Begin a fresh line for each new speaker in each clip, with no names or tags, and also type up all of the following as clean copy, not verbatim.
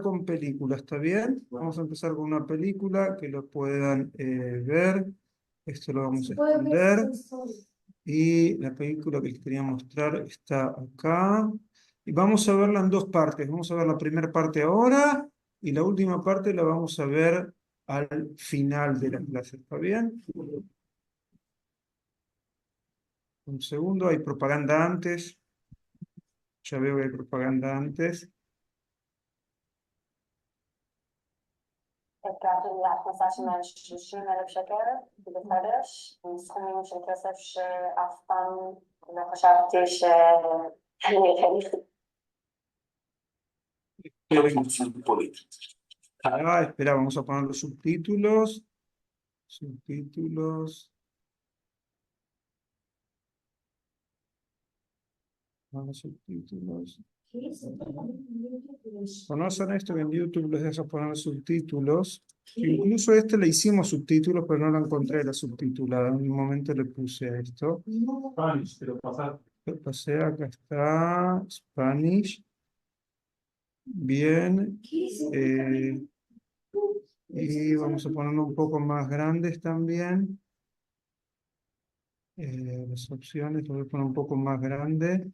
con películas, ¿está bien? Vamos a empezar con una película que lo puedan ver. Esto lo vamos a extender. Y la película que les quería mostrar está acá. Y vamos a verla en dos partes. Vamos a ver la primera parte ahora y la última parte la vamos a ver al final de la clase, ¿está bien? Un segundo, hay propaganda antes. Ya veo que hay propaganda antes.
הכרתי להכנסה של 130,000 שקל בחודש, עם סכומים של כסף שאף פעם לא חשבתי שאני אראה.
Espera, vamos a poner los subtítulos. Subtítulos. Los subtítulos. ¿Conocen esto que en YouTube les deja poner subtítulos? Incluso este le hicimos subtítulos, pero no lo encontré la subtitulada. En un momento le puse esto.
Spanish, pero
Lo pasé, acá está. Spanish. Bien. Y vamos a ponerlo un poco más grandes también. Las opciones, lo voy a poner un poco más grande.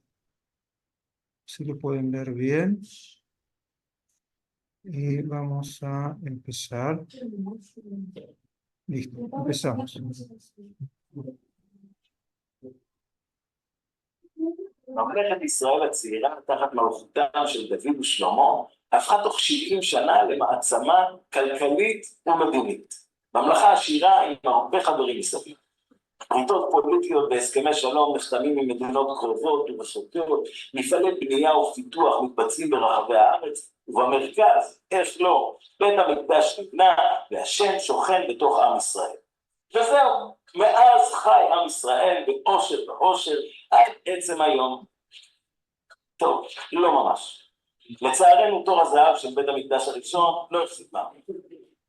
Si lo pueden ver bien. Y vamos a empezar. Listo, empezamos.
ממלכת ישראל הצעירה תחת מלכותם של דוד ושלמה הפכה תוך 70 שנה למעצמה כלכלית ומדינית. ממלכה עשירה עם הרבה חברים מסביב. בריתות פוליטיות והסכמי שלום נחתמים עם מדינות קרובות ורחוקות, מפעלי בנייה ופיתוח מתבצעים ברחבי הארץ, ובמרכז, איך לא, בית המקדש נבנה והשם שוכן בתוך עם ישראל. וזהו, מאז חי עם ישראל באושר ואושר עד עצם היום. טוב, לא ממש. לצערנו תור הזהב של בית המקדש הראשון לא הפסיק מאמין.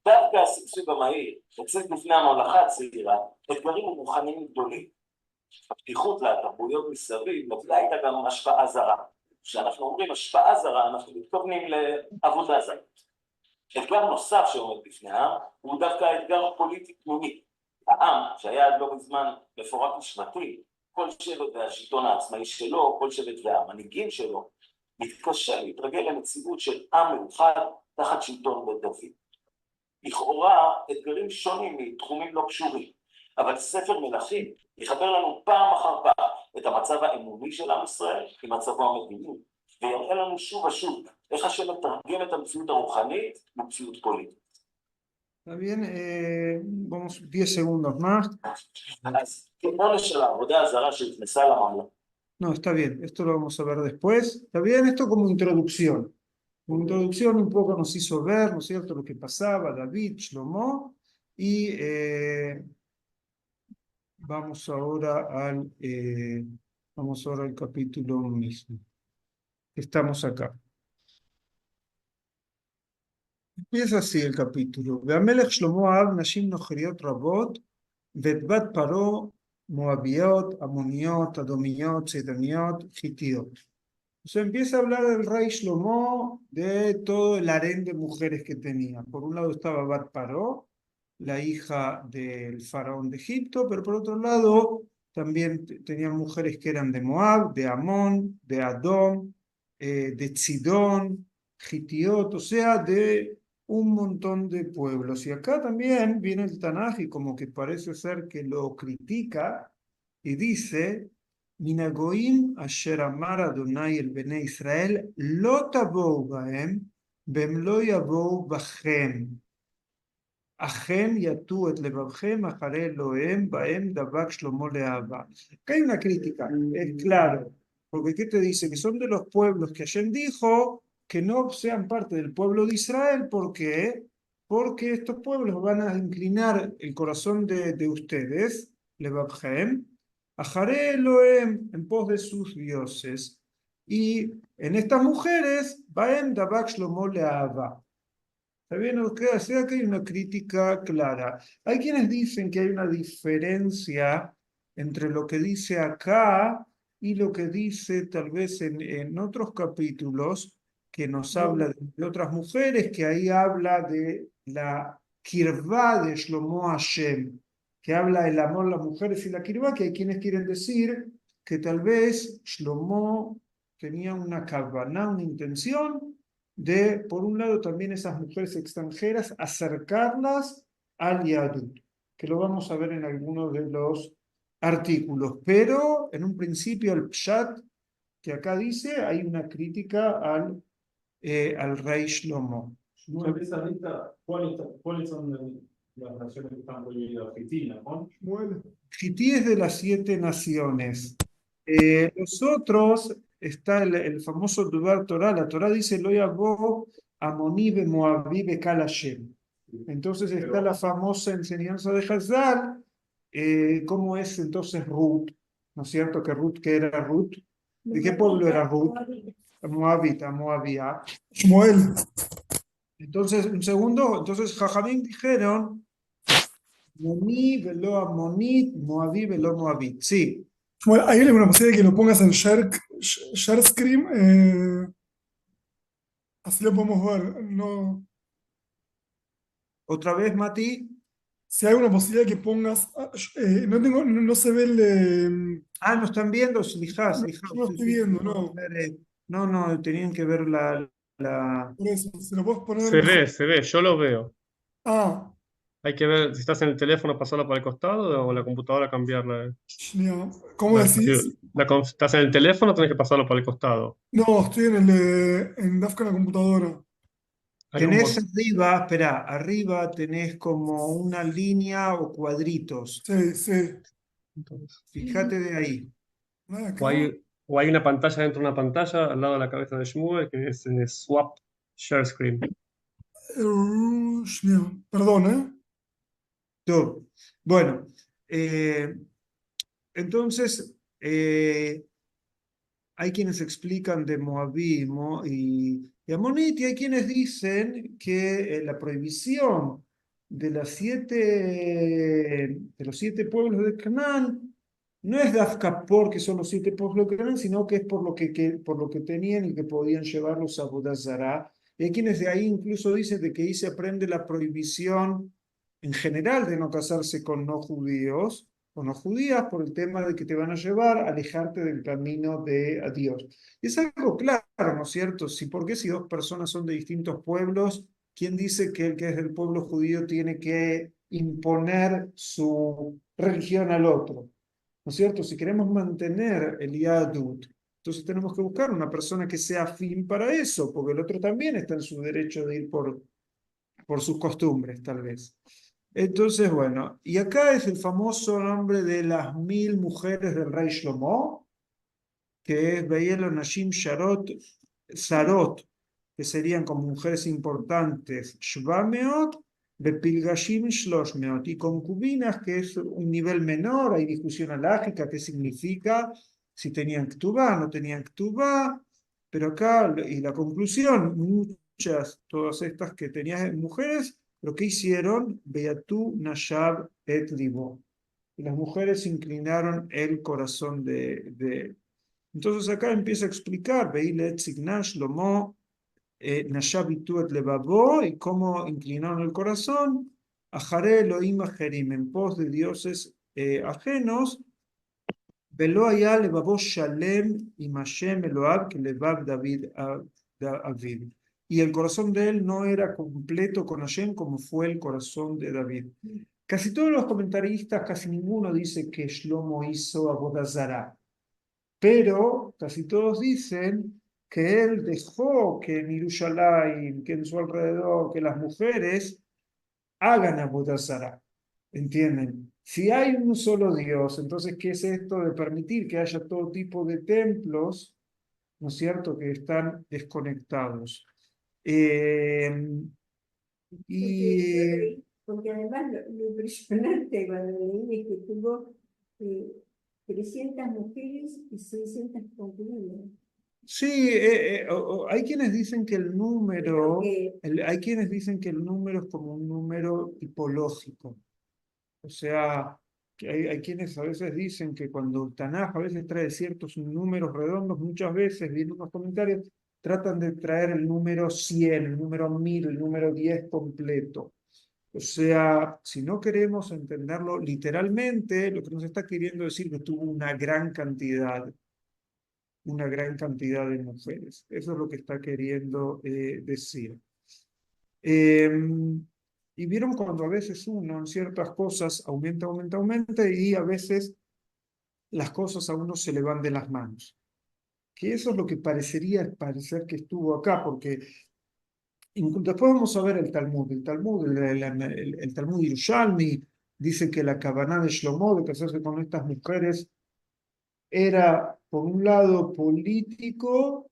דווקא השגשוג המהיר הציג בפני הממלכה הצעירה אתגרים ומוכנים גדולים. הפתיחות לתרבויות מסביב נבלה הייתה גם השפעה זרה. כשאנחנו אומרים השפעה זרה אנחנו מתכוונים לעבודה זרה. אתגר נוסף שעומד בפני העם הוא דווקא אתגר פוליטי פנימי. העם שהיה עד לא מזמן מפורק משפטי, כל שבט והשלטון העצמאי שלו, כל שבט והמנהיגים שלו, מתקשה להתרגל למציאות של עם מאוחד תחת שלטון בית דוד. לכאורה אתגרים שונים מתחומים לא קשורים, אבל ספר מלכים יחבר לנו פעם אחר פעם את המצב האמוני של עם ישראל עם מצבו המדיני, ויראה לנו שוב ושוב איך השם מתרגם את המציאות הרוחנית למציאות פוליטית.
Está bien, vamos 10 segundos más.
אז כעונש של העבודה הזרה שהוכנסה לממלכה.
No, está bien, esto lo vamos a ver después. Está bien, esto como introducción. Como introducción un poco nos hizo ver, ¿no es cierto?, lo que pasaba, David, Shlomo, y vamos ahora al capítulo mismo. Estamos acá. Empieza así el capítulo. והמלך שלמה אהב נשים נוכריות רבות, ואת בת פרעה, מואביות, עמוניות, אדומיות, צידוניות, חיתיות. O sea, empieza a hablar el rey Shlomo de todo el harén de mujeres que tenía. Por un lado estaba Bat Paró, la hija del faraón de Egipto, pero por otro lado también tenían mujeres que eran de Moab, de Amón, de Adom, de Tzidón, Hitiot, o sea, de un montón de pueblos. Y acá también viene el Tanaj y como que parece ser que lo critica y dice: מן הגויים אשר אמר אדוני אל בני ישראל לא תבואו בהם והם לא יבואו בכם אכן יטו את לבבכם אחרי אלוהיהם בהם דבק שלמה לאהבה. Acá hay una crítica, es claro, porque ¿qué te dice? Que son de los pueblos que Hashem dijo que no sean parte del pueblo de Israel. ¿Por qué? Porque estos pueblos van a inclinar el corazón de ustedes, לבבכם, Ajaré Elohem, en pos de sus dioses. Y en estas mujeres, Baem Dabak Shlomo Leahava. ¿Está bien? O sea que hay una crítica clara. Hay quienes dicen que hay una diferencia entre lo que dice acá y lo que dice tal vez en otros capítulos, que nos habla de otras mujeres, que ahí habla de la kirvá de Shlomo Hashem, que habla del amor a las mujeres y la kirvá, que hay quienes quieren decir que tal vez Shlomo tenía una kavaná, una intención de, por un lado, también esas mujeres extranjeras, acercarlas al Yadut, que lo vamos a ver en algunos de los artículos, pero en un principio el Pshat que acá dice, hay una crítica al rey Shlomo.
No, en esa lista, ¿cuáles son las naciones que están prohibidas? Argentina, ¿no?
Bueno, Jití es de las 7 naciones. Los otros, está el famoso Dubar Torah. La Torah dice, lo yabo Amoní be Moabí be Kal Hashem. Entonces está la famosa enseñanza de Hazal, cómo es entonces Ruth, ¿no es cierto? Que Ruth, ¿qué era Ruth? ¿De qué pueblo era Ruth? Moabita, Moabía.
Shmuel,
Entonces, un segundo, entonces Jajamín dijeron, Moní velo Amonit, Moabí velo Moabit. Sí,
Shmuel, ¿hay alguna posibilidad de que lo pongas en share screen? Así lo podemos ver. No,
otra vez, Mati.
si hay una posibilidad de que pongas. No se ve
Ah, ¿no están viendo? Fijás,
no,
fijás.
yo no
Sí,
estoy
sí,
viendo,
podemos
no.
ver, no, no, tenían que ver la...
Por eso, si lo puedes poner mejor.
Se ve, yo lo veo.
Ah,
Hay que ver si estás en el teléfono, pasarla para el costado o en la computadora cambiarla.
ya. ¿Cómo decís?
Estás en el teléfono, tenés que pasarlo para el costado.
No, estoy en Dafka en la computadora.
Hay un
Tenés
botón.
arriba, espera, arriba tenés como una línea o cuadritos.
Sí, sí.
Fíjate de ahí.
Nada,
O
acá.
o hay una pantalla dentro de una pantalla al lado de la cabeza de Shmuel que es Swap Share Screen.
Perdón, ¿eh?
Tú. Bueno, entonces, hay quienes explican de Moabí y Amonit, y hay quienes dicen que la prohibición de los 7 pueblos de Canaán no es Dafka porque son los 7 pueblos de Canaán, sino que es por lo que tenían y que podían llevarlos a Bodazara. Y hay quienes de ahí incluso dicen de que ahí se aprende la prohibición en general de no casarse con no judíos o no judías por el tema de que te van a llevar a alejarte del camino de a Dios. Y es algo claro, ¿no es cierto? ¿Por qué si 2 personas son de distintos pueblos, quién dice que el que es del pueblo judío tiene que imponer su religión al otro? ¿No es cierto? Si queremos mantener el Yadut, entonces tenemos que buscar una persona que sea afín para eso, porque el otro también está en su derecho de ir por sus costumbres, tal vez. Entonces, bueno, y acá es el famoso nombre de las 1000 mujeres del rey Shlomo, que es Beyelo Nashim Sarot, que serían como mujeres importantes, Shvameot, Bepilgashim Shloshmeot, y concubinas, que es un nivel menor, hay discusión alágica, qué significa, si tenían Ktubá, no tenían Ktubá, pero acá, y la conclusión, muchas, todas estas que tenían mujeres, lo que hicieron, Beatú Nashab et Libo. Y las mujeres inclinaron el corazón de. Entonces acá empieza a explicar, Beilet Signash Lomo, Nashab Itu et Levavo, y cómo inclinaron el corazón, a Jare Elohim Ajerim, en pos de dioses ajenos, Velo allá Levavo Shalem y Mashem Eloab, que Levav David Aviv. Y el corazón de él no era completo con Hashem como fue el corazón de David. Casi todos los comentaristas, casi ninguno dice que Shlomo hizo Abodazara, pero casi todos dicen que él dejó que en Yerushalayim, que en su alrededor, que las mujeres hagan Abodazara. ¿Entienden? Si hay un solo Dios, entonces, ¿qué es esto de permitir que haya todo tipo de templos, ¿no es cierto?, que están desconectados? Y
Porque además lo impresionante cuando leí es que tuvo eh, 300 mujeres y 600 concubinas.
sí, hay quienes dicen que el número,
Porque
hay quienes dicen que el número es como un número tipológico. O sea, que hay quienes a veces dicen que cuando el Tanaj a veces trae ciertos números redondos, muchas veces, viendo los comentarios, tratan de traer el número 100, el número 1000, el número 10 completo. O sea, si no queremos entenderlo literalmente, lo que nos está queriendo decir que tuvo una gran cantidad de mujeres. Eso es lo que está queriendo decir. Y vieron cuando a veces uno en ciertas cosas aumenta, y a veces las cosas a uno se le van de las manos. Que eso es lo que parecería parecer que estuvo acá, porque después vamos a ver el Talmud. El Talmud Yerushalmi dice que la Kavaná de Shlomo de casarse con estas mujeres era, por un lado, político,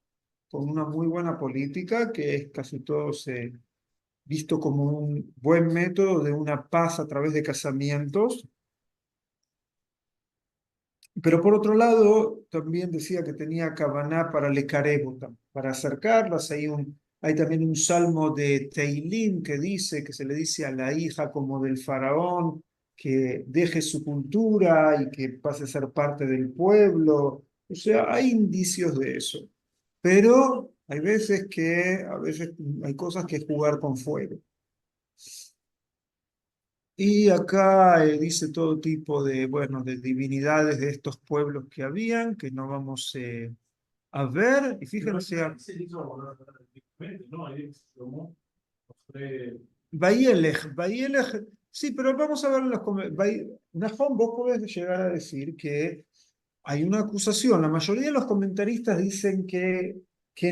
con una muy buena política, que es casi todo visto como un buen método de una paz a través de casamientos. Pero por otro lado, también decía que tenía Kavaná para Lecarebota, para acercarlas. Hay también un salmo de Teilim que dice, que se le dice a la hija como del faraón, que deje su cultura y que pase a ser parte del pueblo. O sea, hay indicios de eso. Pero hay veces hay cosas que jugar con fuego. Y acá dice todo tipo de, bueno, de divinidades de estos pueblos que habían, que no vamos a ver. Y fíjense,
No, ahí Shlomo mostré
Bayelech, sí, pero vamos a ver Nahum, vos podés llegar a decir que hay una acusación. La mayoría de los comentaristas dicen que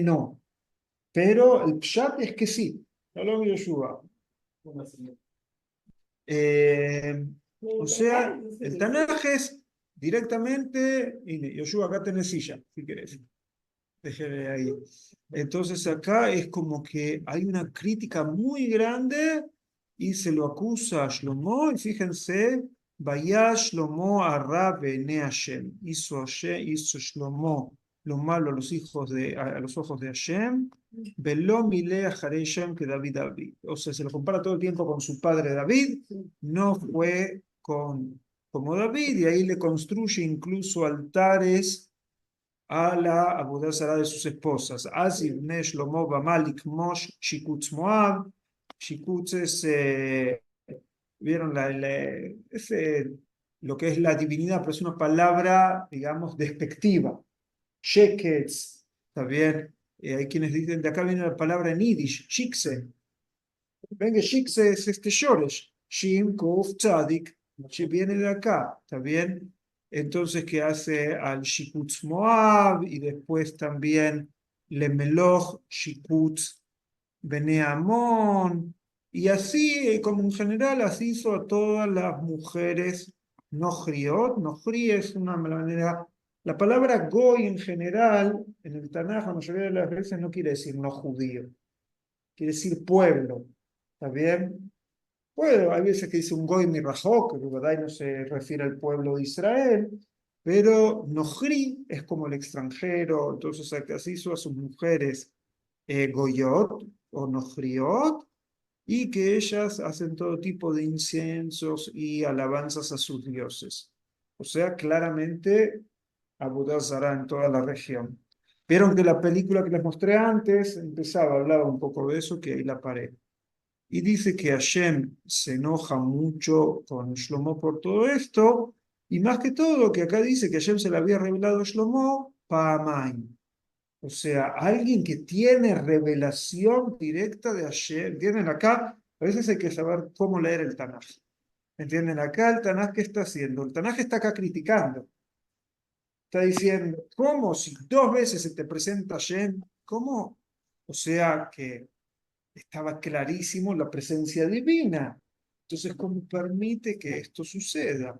no, pero el pshat es que sí. No lo veo Yoshua.
una señal.
O sea, el Tanaj es directamente, y Yoshua, acá tenés silla, si querés. Déjeme ahí. Entonces acá es como que hay una crítica muy grande y se lo acusa a Shlomo, y fíjense, vaya Shlomo a Bene Hashem, hizo Shlomo lo malo a los ojos de Hashem, veló mile a Hashem que David. O sea, se lo compara todo el tiempo con su padre David, no fue como David, y ahí le construye incluso altares a la Abodá Zará de sus esposas. Así, Shlomo Bamalik Mosh Shikutz Moab. Shikutz es, vieron lo que es la divinidad, pero es una palabra, digamos, despectiva. Sheketz, ¿está bien? Hay quienes dicen, de acá viene la palabra en Yiddish, Shikse. Venga, Shikse es Shoresh, Shim, Kuf, Tzadik, viene de acá, ¿está bien? Entonces, que hace al Shikutz Moab y después también Lemeloch, Shikutz, Bene Amón, y así, como en general, así hizo a todas las mujeres Nohriot. Nohri es una manera. La palabra Goy en general, en el Tanaj, la mayoría de las veces no quiere decir no judío, quiere decir pueblo. ¿Está bien? Bueno, hay veces que dice un Goy Mirajok, que no se refiere al pueblo de Israel, pero Nohri es como el extranjero, entonces así hizo a sus mujeres Goyot o Nohriot, y que ellas hacen todo tipo de inciensos y alabanzas a sus dioses. O sea, claramente Abodá Zará en toda la región. Vieron que la película que les mostré antes hablaba un poco de eso, que ahí la paré. Y dice que Hashem se enoja mucho con Shlomo por todo esto, y más que todo, que acá dice que Hashem se le había revelado a Shlomo Pa'amaim. O sea, alguien que tiene revelación directa de Hashem. ¿Entienden acá? A veces hay que saber cómo leer el Tanaj. ¿Entienden acá el Tanaj qué está haciendo? El Tanaj está acá criticando. Está diciendo, ¿cómo si 2 veces se te presenta Hashem? ¿Cómo? O sea que estaba clarísimo la presencia divina. Entonces, ¿cómo permite que esto suceda?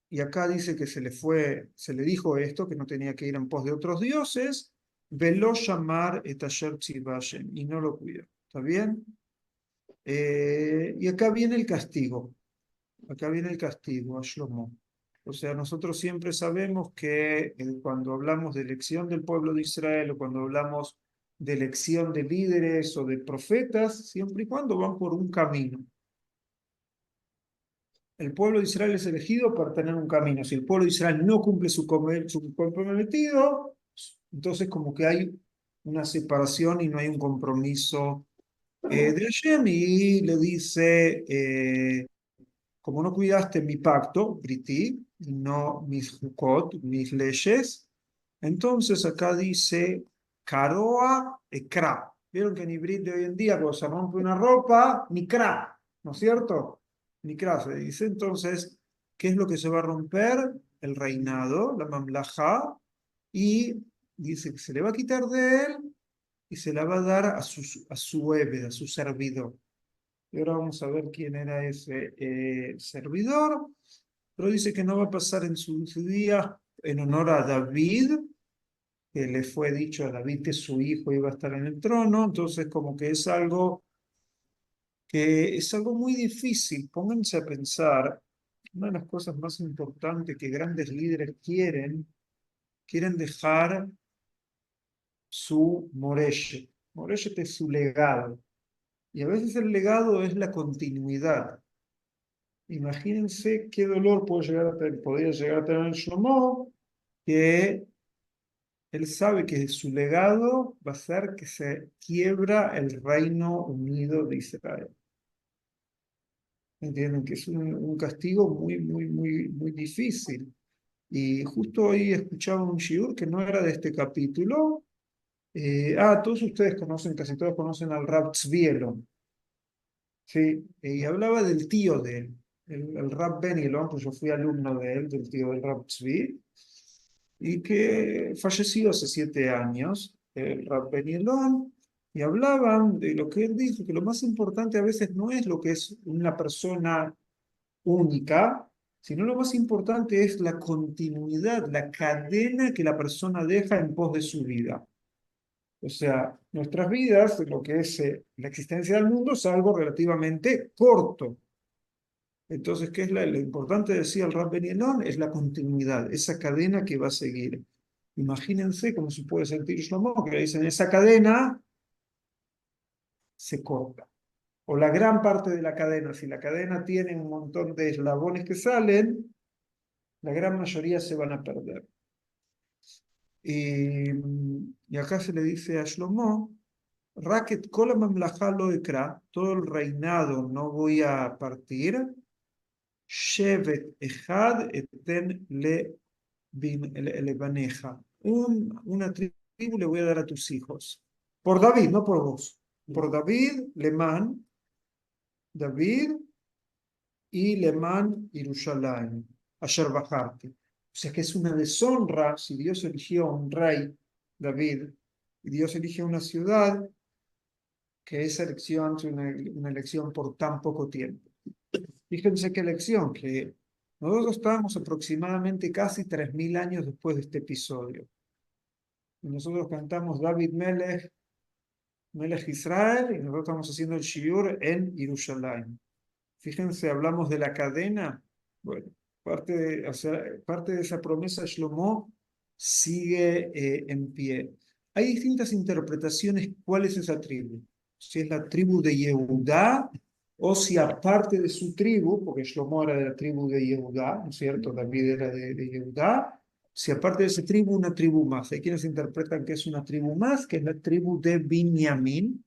Y acá dice que se le dijo esto, que no tenía que ir en pos de otros dioses, veló llamar etasher tzivashem, y no lo cuidó. ¿Está bien? Y acá viene el castigo. Acá viene el castigo a Shlomo. O sea, nosotros siempre sabemos que cuando hablamos de elección del pueblo de Israel o cuando hablamos de elección de líderes o de profetas, siempre y cuando van por un camino. el pueblo de Israel es elegido para tener un camino. Si el pueblo de Israel no cumple su cometido, entonces como que hay una separación y no hay un compromiso de Hashem, y le dice, como no cuidaste mi pacto, Briti, y no mis hukot, mis leyes, entonces acá dice, Karoa Ekra. Vieron que en Ibrit de hoy en día, cuando se rompe una ropa, Nikra, ¿no es cierto? Nikra se dice. Entonces, ¿qué es lo que se va a romper? El reinado, la mamlajá, y dice que se le va a quitar de él y se la va a dar a su Ebed, a su servidor. Y ahora vamos a ver quién era ese servidor, pero dice que no va a pasar en su día en honor a David, que le fue dicho a David que su hijo iba a estar en el trono, entonces como que es algo muy difícil. Pónganse a pensar, una de las cosas más importantes que grandes líderes quieren dejar su moreshet. Moreshet es su legado, y a veces el legado es la continuidad. Imagínense qué dolor podría llegar a tener Shlomo, que él sabe que su legado va a ser que se quiebra el reino unido de Israel. ¿Entienden? Que es un castigo muy, muy, muy, muy difícil. Y justo hoy escuchaba un shiur que no era de este capítulo. Todos ustedes conocen, casi todos conocen al Rab Tzvi Elon. Sí, y hablaba del tío de él, el Rab Ben Elon, pues yo fui alumno de él, del tío del Rab Tzvi, y que falleció hace 7 años, el Rab Ben Elon, y hablaban de lo que él dijo, que lo más importante a veces no es lo que es una persona única, sino lo más importante es la continuidad, la cadena que la persona deja en pos de su vida. O sea, nuestras vidas, lo que es la existencia del mundo, es algo relativamente corto. Entonces, ¿qué es lo importante, decía el Rab Ben Elon? Es la continuidad, esa cadena que va a seguir. Imagínense cómo se puede sentir Shlomo, que le dicen, esa cadena se corta. O la gran parte de la cadena, si la cadena tiene un montón de eslabones que salen, la gran mayoría se van a perder. Y acá se le dice a Shlomo, Raket Kol HaMamlachá lo ekra, todo el reinado no voy a partir, Shevet Echad eten le baneja. Una tribu le voy a dar a tus hijos. Por David, no por vos. Por David, Lemán, David y Lemán, Yerushalayim, Asher Bajarti. O sea que es una deshonra si Dios eligió a un rey, David, y Dios eligió una ciudad, que esa elección es una elección por tan poco tiempo. Fíjense qué elección, que nosotros estábamos aproximadamente casi 3000 años después de este episodio. Y nosotros cantamos David Melech, Melech Israel, y nosotros estamos haciendo el Shiur en Jerusalén. Fíjense, hablamos de la cadena. Bueno, parte de esa promesa de Shlomo sigue en pie. Hay distintas interpretaciones cuál es esa tribu. Si es la tribu de Yehudá, o si aparte de su tribu, porque Shlomo era de la tribu de Yehudá, ¿no es cierto? David era de Yehudá. Si aparte de esa tribu, una tribu más. Hay quienes interpretan que es una tribu más, que es la tribu de Binyamin,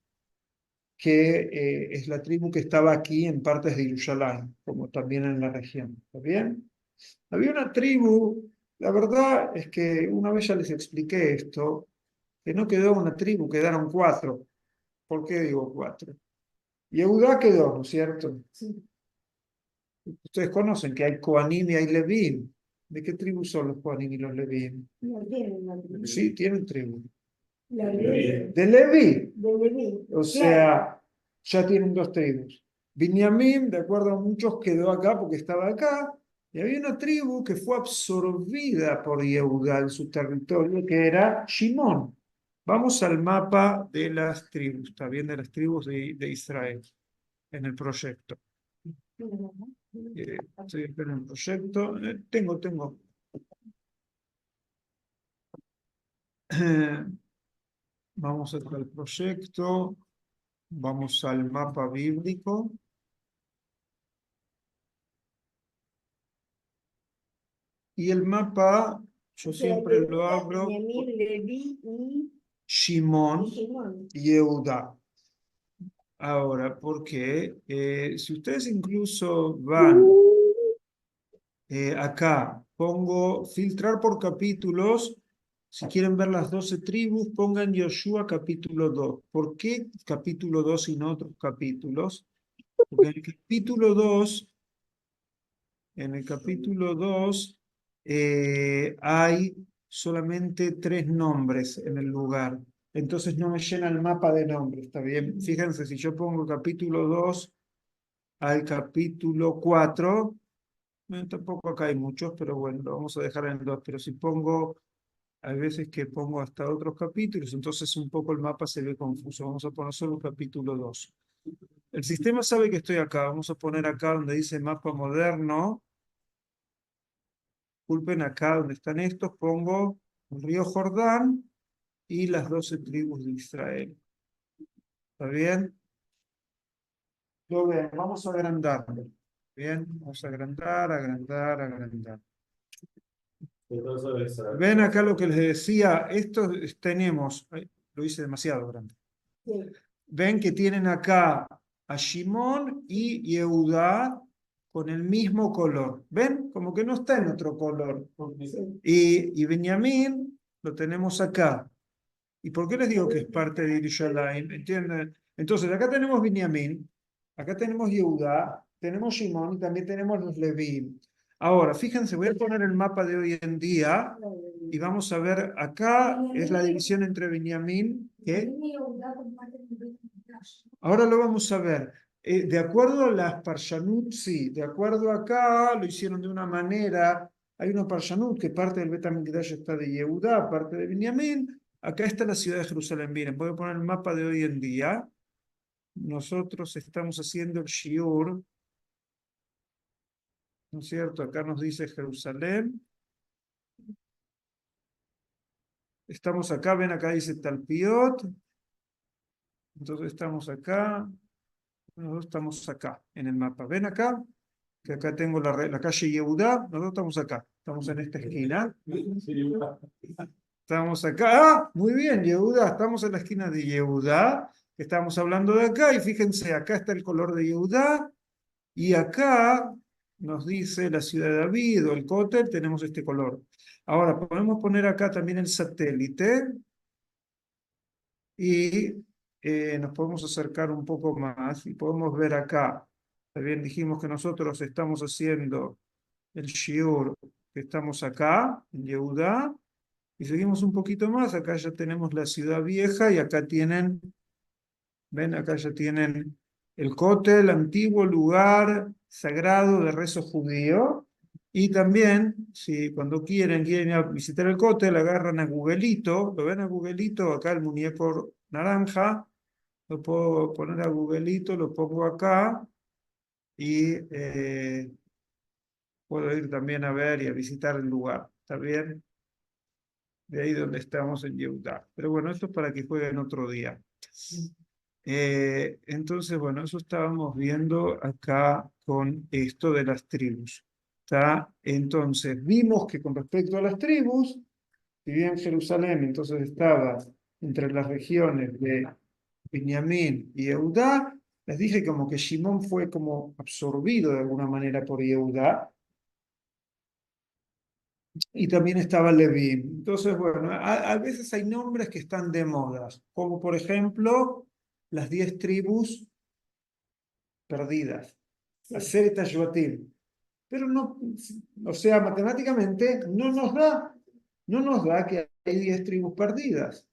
que es la tribu que estaba aquí en partes de Jerusalén, como también en la región. ¿Está bien? Había una tribu, la verdad es que una vez ya les expliqué esto, que no quedó una tribu, quedaron 4. ¿Por qué digo 4? Yehudá quedó, ¿no es cierto?
Sí,
Ustedes conocen que hay Coanim y hay Levín. ¿De qué tribu son los Coanim y los Levín?
no tienen la tribu.
Sí, tienen tribu.
La
De Leví.
de Leví.
O sea, ya tienen 2 tribus. Binyamin, de acuerdo a muchos, quedó acá porque estaba acá. Y había una tribu que fue absorbida por Yehudá en su territorio, que era Shimón. Vamos al mapa de las tribus, está bien, de las tribus de Israel, en el proyecto. Estoy en el proyecto. Tengo. Vamos al proyecto. Vamos al mapa bíblico. Y el mapa, yo
O sea,
siempre lo
Yehuda,
abro,
Benjamín, Leví y
Shimón
Shimón.
y Yehuda. Ahora, porque si ustedes incluso van acá, pongo filtrar por capítulos, si quieren ver las 12 tribus, pongan Yoshua capítulo 2. ¿Por qué capítulo 2 y no otros capítulos? Porque en el capítulo 2 hay solamente 3 nombres en el lugar. Entonces no me llena el mapa de nombres, ¿está bien? Fíjense, si yo pongo capítulo 2 al capítulo 4, tampoco acá hay muchos, pero bueno, lo vamos a dejar en 2. Pero si pongo, hay veces que pongo hasta otros capítulos, entonces un poco el mapa se ve confuso. Vamos a poner solo capítulo 2. El sistema sabe que estoy acá. Vamos a poner acá donde dice mapa moderno. Disculpen, acá donde están estos, pongo el río Jordán y las 12 tribus de Israel. ¿Está bien? Lo ven, vamos a agrandarlo. Bien, vamos a agrandar, agrandar, agrandar.
Entonces,
Ven acá lo que les decía, estos tenemos, lo hice demasiado grande.
Sí,
Ven que tienen acá a Shimón y Yehudá con el mismo color. ¿Ven? Como que no está en otro color.
sí.
Y Benjamín lo tenemos acá. ¿Y por qué les digo que es parte de Yerushalayim? ¿Entienden? Entonces, acá tenemos Benjamín, acá tenemos Yehudá, tenemos Shimón y también tenemos los Leví. Ahora, fíjense, voy a poner el mapa de hoy en día y vamos a ver, acá es la división entre Benjamín, que ahora lo vamos a ver. De acuerdo a las Parshanut, sí, de acuerdo acá lo hicieron de una manera. Hay una Parshanut que parte del Bet HaMikdash está de Yehudá, parte de Benjamín. Acá está la ciudad de Jerusalén. Miren, voy a poner el mapa de hoy en día. Nosotros estamos haciendo el Shiur, ¿no es cierto? Acá nos dice Jerusalén. Estamos acá, ven acá dice Talpiot. Entonces estamos acá. Nosotros estamos acá en el mapa. ¿Ven acá? Que acá tengo la calle Yehudá. Nosotros estamos acá. Estamos en esta esquina. Estamos acá. Ah, muy bien, Yehudá. Estamos en la esquina de Yehudá. Estamos hablando de acá. Y fíjense, acá está el color de Yehudá. Y acá nos dice la ciudad de David o el Kotel. Tenemos este color. Ahora, podemos poner acá también el satélite. Y nos podemos acercar un poco más y podemos ver acá. También dijimos que nosotros estamos haciendo el shiur, que estamos acá, en Yehudá, y seguimos un poquito más. Acá ya tenemos la ciudad vieja y acá tienen, ven, acá ya tienen el Kotel, antiguo lugar sagrado de rezo judío. Y también, si cuando quieren ir a visitar el Kotel, agarran a Googleito, lo ven a Googleito, acá el muñeco naranja, lo puedo poner a Googleito, lo pongo acá y puedo ir también a ver y a visitar el lugar. ¿Está bien? De ahí donde estamos en Yehuda. Pero bueno, esto es para que jueguen otro día. Entonces, bueno, eso estábamos viendo acá con esto de las tribus. ¿Está? Entonces, vimos que con respecto a las tribus, si bien Jerusalén entonces estaba entre las regiones de Benjamín y Eudá, les dije como que Shimón fue como absorbido de alguna manera por Eudá, y también estaba Leví. Entonces, bueno, a veces hay nombres que están de modas, como por ejemplo las 10 tribus perdidas, Aseret Shvatim. Pero no, o sea, matemáticamente no nos da que hay 10 tribus perdidas.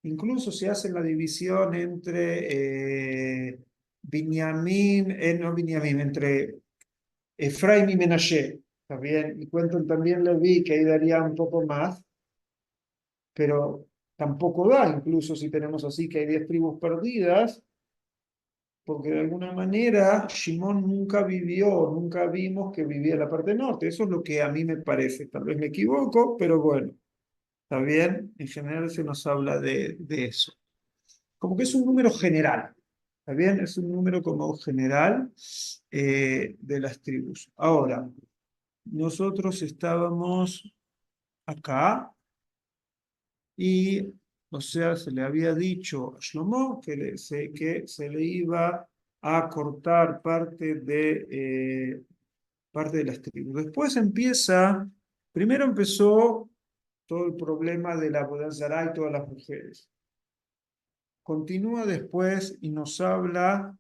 Incluso se hace la división entre Binyamin, no Binyamin, entre Efraim y Menashe. ¿Está bien? Y cuentan también Leví, que ahí daría un poco más, pero tampoco da, incluso si tenemos así que hay 10 tribus perdidas, porque de alguna manera Shimón nunca vivió, nunca vimos que vivía en la parte norte. Eso es lo que a mí me parece. Tal vez me equivoco, pero bueno, está bien. En general se nos habla de eso. Como que es un número general. ¿Está bien? Es un número como general de las tribus. Ahora, nosotros estábamos acá y, o sea, se le había dicho a Shlomo que se le iba a cortar parte de las tribus. Después primero empezó todo el problema de la boda zará y todas las mujeres. Continúa después y nos habla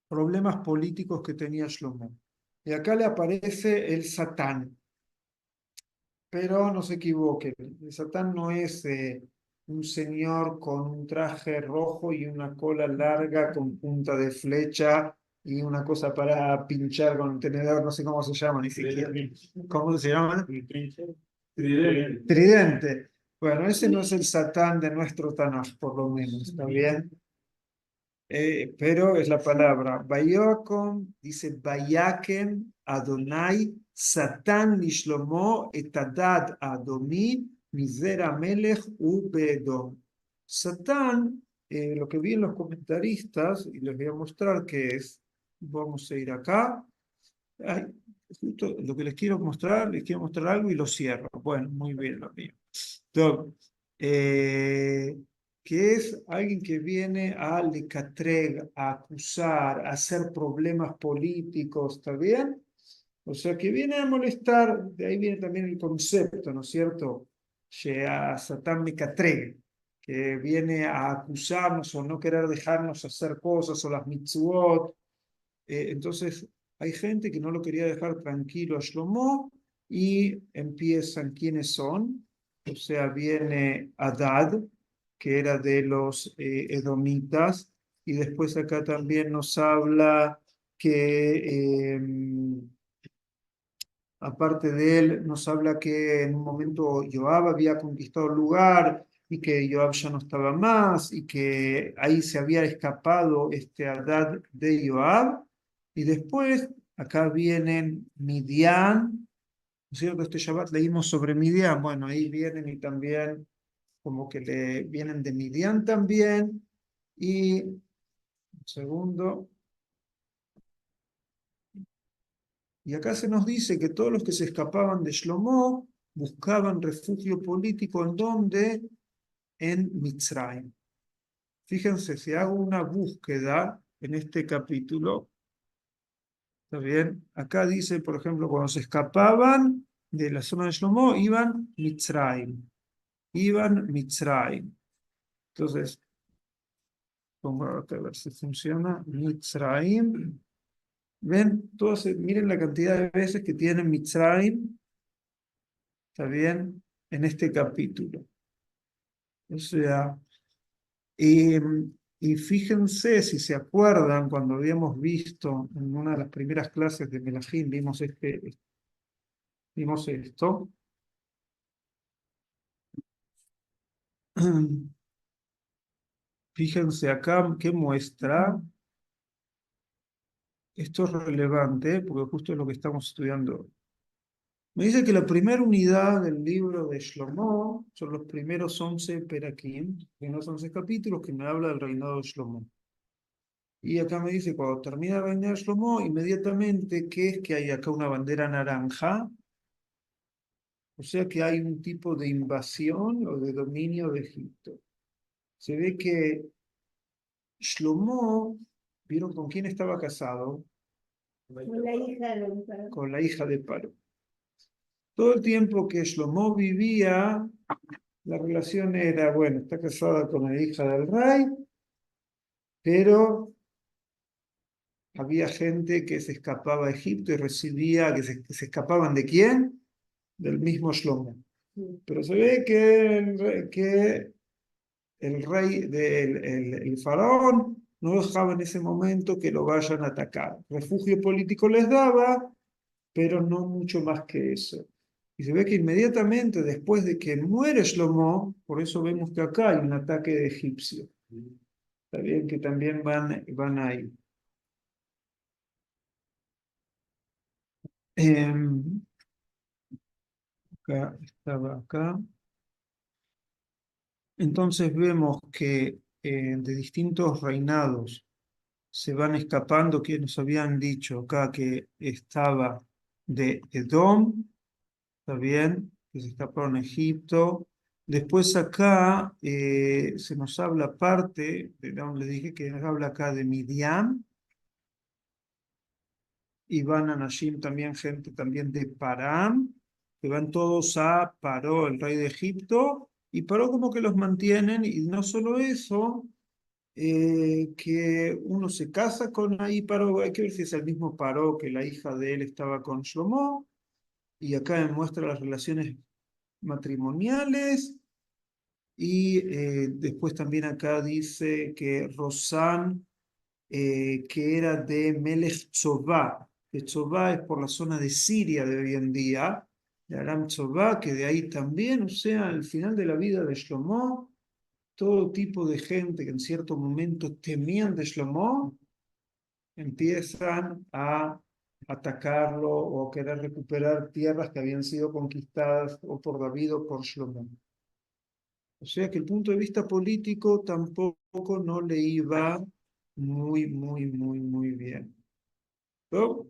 problemas políticos que tenía Shlomo. Y acá le aparece el Satán. Pero no se equivoquen, el Satán no es un señor con un traje rojo y una cola larga con punta de flecha y una cosa para pinchar con el tenedor, no sé cómo se llama ni siquiera. ¿Cómo se llama?
Tridente.
Tridente. Bueno, ese no es el Satán de nuestro Tanaj, por lo menos, ¿está bien? Pero es la palabra. Vayokom dice Vayakem Adonai Satan Lishlomo etadad Adomi Misera Melech Ubedom. Satán, lo que vi en los comentaristas, y les voy a mostrar qué es. Vamos a ir acá. Ay, justo lo que les quiero mostrar algo y lo cierro. Bueno, muy bien lo mío. Entonces, que es alguien que viene a lecatreg, a acusar, a hacer problemas políticos, ¿está bien? O sea, que viene a molestar, de ahí viene también el concepto, ¿no es cierto? Shea Satán Mecatreg, que viene a acusarnos o no querer dejarnos hacer cosas, o las mitzvot. Entonces, hay gente que no lo quería dejar tranquilo a Shlomo y empiezan quiénes son. O sea, viene Hadad, que era de los edomitas, y después acá también nos habla que, aparte de él, nos habla que en un momento Joab había conquistado el lugar y que Joab ya no estaba más y que ahí se había escapado este Hadad de Joab. Y después acá vienen Midian, ¿no es cierto? Este Shabbat leímos sobre Midian, bueno, ahí vienen y también como que le vienen de Midian también. Y un segundo. Y acá se nos dice que todos los que se escapaban de Shlomo buscaban refugio político en donde, en Mitzrayim. Fíjense, si hago una búsqueda en este capítulo, ¿está bien? Acá dice, por ejemplo, cuando se escapaban de la zona de Shlomo, iban Mitzrayim. Iban Mitzrayim. Entonces, pongo acá a ver si funciona. Mitzrayim. ¿Ven? Todos, miren la cantidad de veces que tienen Mitzrayim, ¿está bien? En este capítulo. O sea, y fíjense, si se acuerdan, cuando habíamos visto en una de las primeras clases de Melahim, vimos esto. Fíjense acá que muestra, esto es relevante, porque justo es lo que estamos estudiando. Me dice que la primera unidad del libro de Shlomo son los primeros 11 perakim, primeros 11 capítulos que me habla del reinado de Shlomo. Y acá me dice, cuando termina el reinado de Shlomo, inmediatamente, ¿qué es que hay acá una bandera naranja? O sea que hay un tipo de invasión o de dominio de Egipto. Se ve que Shlomo, ¿vieron con quién estaba casado?
Con la hija de Paro.
Con la hija de Paro. Todo el tiempo que Shlomo vivía, la relación era, bueno, está casada con la hija del rey, pero había gente que se escapaba a Egipto y recibía, que se escapaban ¿de quién? Del mismo Shlomo. Pero se ve que el rey, el faraón, no dejaba en ese momento que lo vayan a atacar. Refugio político les daba, pero no mucho más que eso. Y se ve que inmediatamente después de que muere Shlomo, por eso vemos que acá hay un ataque de egipcio. Está bien que también van ahí. Acá estaba acá. Entonces vemos que de distintos reinados se van escapando, que nos habían dicho acá que estaba de Edom, ¿está bien? Que se escaparon a Egipto. Después acá se nos habla parte, les dije que nos habla acá de Midian, y van a Nashim también, gente también de Parán, que van todos a Paró, el rey de Egipto, y Paró como que los mantienen, y no solo eso, que uno se casa con ahí Paró, hay que ver si es el mismo Paró que la hija de él estaba con Shlomo, y acá muestra las relaciones matrimoniales, y después también acá dice que Rosán, que era de Melech Tzobá, que Tzobá es por la zona de Siria de hoy en día, de Aram Tzobá, que de ahí también, o sea, al final de la vida de Shlomo, todo tipo de gente que en cierto momento temían de Shlomo, empiezan a atacarlo o a querer recuperar tierras que habían sido conquistadas o por David o por Shlomo. O sea que el punto de vista político tampoco no le iba muy bien. ¿No?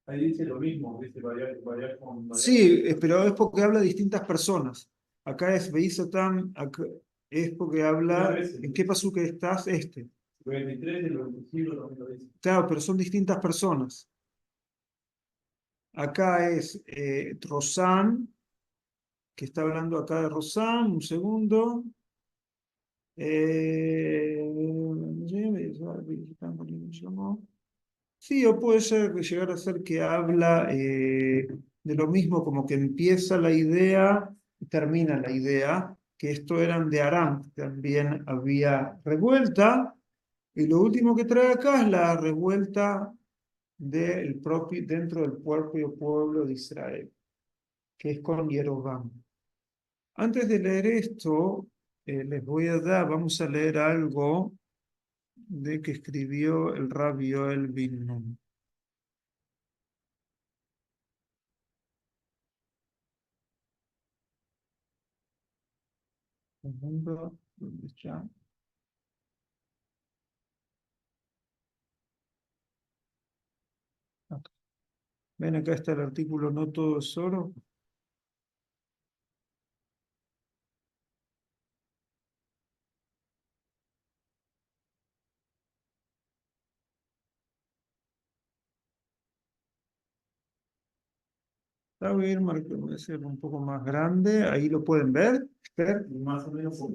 Ahí dice lo mismo, dice variar con variar.
Sí, pero es porque habla de distintas personas. Acá es Beisotam, es porque habla, ¿en qué pasú que estás?
23 y los 25 también lo dice.
Claro, pero son distintas personas. Acá es Rosán, que está hablando acá de Rosán, un segundo. Sí, o puede ser llegar a ser que habla de lo mismo, como que empieza la idea y termina la idea, que esto eran de Aram, también había revuelta, y lo último que trae acá es la revuelta dentro del propio pueblo de Israel, que es con Jeroboam. Antes de leer esto, les voy a dar, vamos a leer algo de que escribió el Rabbi Yoel bin Nun. Segundo, ¿dónde está? Acá. Ven, acá está el artículo No todo es oro. Voy a ir voy a hacer un poco más grande. Ahí lo pueden ver. Ver.
Más o menos por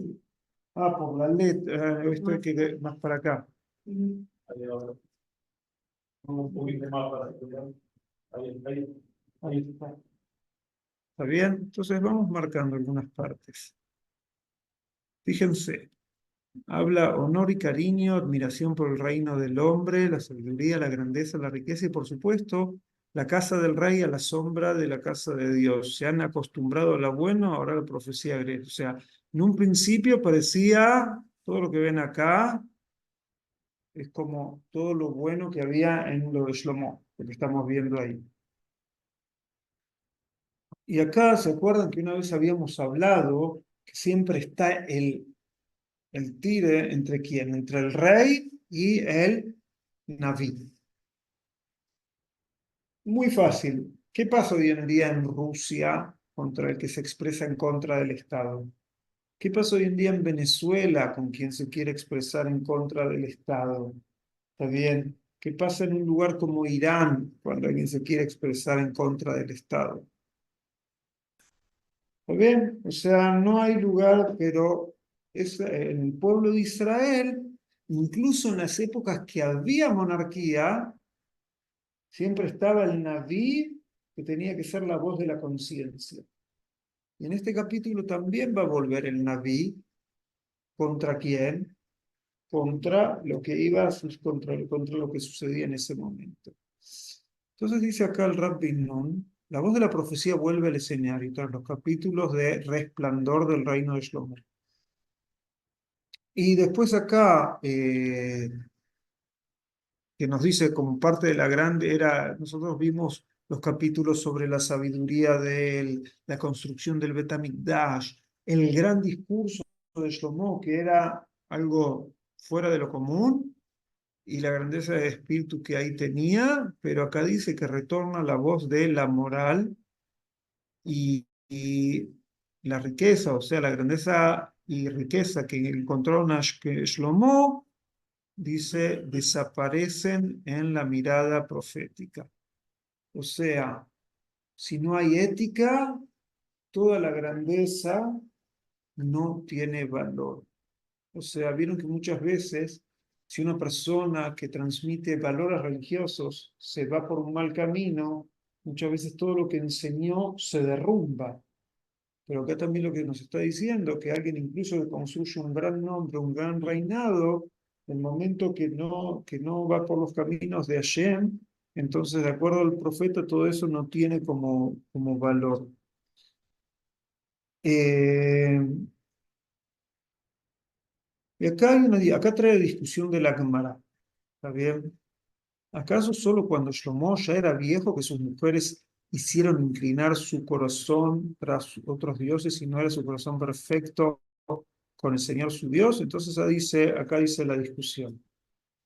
Por la letra. Esto hay que ver más para acá.
ahí ahora. Un poquito más para estudiar.
Ahí está. ¿Está bien? Entonces vamos marcando algunas partes. Fíjense. Habla honor y cariño, admiración por el reino del hombre, la sabiduría, la grandeza, la riqueza y por supuesto la casa del rey a la sombra de la casa de Dios. Se han acostumbrado a lo bueno, ahora la profecía agrega. O sea, en un principio parecía todo lo que ven acá es como todo lo bueno que había en lo de Shlomo, lo que estamos viendo ahí. Y acá se acuerdan que una vez habíamos hablado que siempre está el tire entre quién, entre el rey y el Naví. Muy fácil. ¿Qué pasa hoy en día en Rusia contra el que se expresa en contra del Estado? ¿Qué pasa hoy en día en Venezuela con quien se quiere expresar en contra del Estado? ¿Está bien? ¿Qué pasa en un lugar como Irán cuando alguien se quiere expresar en contra del Estado? ¿Está bien? O sea, no hay lugar, pero es en el pueblo de Israel, incluso en las épocas que había monarquía, siempre estaba el Naví que tenía que ser la voz de la conciencia. Y en este capítulo también va a volver el Naví. ¿Contra quién? Contra lo que iba, contra lo que sucedía en ese momento. Entonces dice acá el Rabbi Nun, la voz de la profecía vuelve al escenario tras los capítulos de Resplandor del reino de Shlomo. Y después acá, que nos dice como parte de la grande era, nosotros vimos los capítulos sobre la sabiduría de la construcción del Bet HaMikdash, el gran discurso de Shlomo, que era algo fuera de lo común, y la grandeza de espíritu que ahí tenía, pero acá dice que retorna la voz de la moral y la riqueza, o sea, la grandeza y riqueza que encontró Shlomo, dice, desaparecen en la mirada profética. O sea, si no hay ética, toda la grandeza no tiene valor. O sea, vieron que muchas veces, si una persona que transmite valores religiosos se va por un mal camino, muchas veces todo lo que enseñó se derrumba. Pero acá también lo que nos está diciendo, que alguien incluso que construye un gran nombre, un gran reinado, el momento que no va por los caminos de Hashem, entonces de acuerdo al profeta todo eso no tiene como valor. Eh, y acá trae discusión de la Gemara, ¿está bien? ¿Acaso solo cuando Shlomo ya era viejo que sus mujeres hicieron inclinar su corazón tras otros dioses y no era su corazón perfecto con el Señor su Dios? Entonces acá dice la discusión.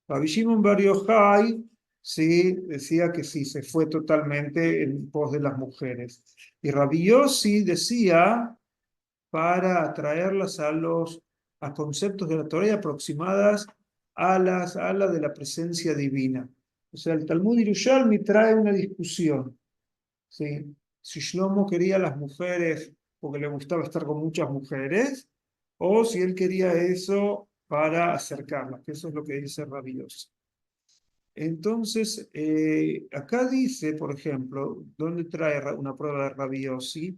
Rabbi Shimon Bar Yochai, sí, decía que sí, se fue totalmente en pos de las mujeres. Y Rabbi Yossi decía para atraerlas a conceptos de la Torah y aproximadas a la de la presencia divina. O sea, el Talmud Yerushalmi trae una discusión, ¿sí? Si Shlomo quería a las mujeres porque le gustaba estar con muchas mujeres, o si él quería eso para acercarlas, que eso es lo que dice Rabbi Yossi. Entonces, acá dice, por ejemplo, donde trae una prueba de Rabbi Yossi,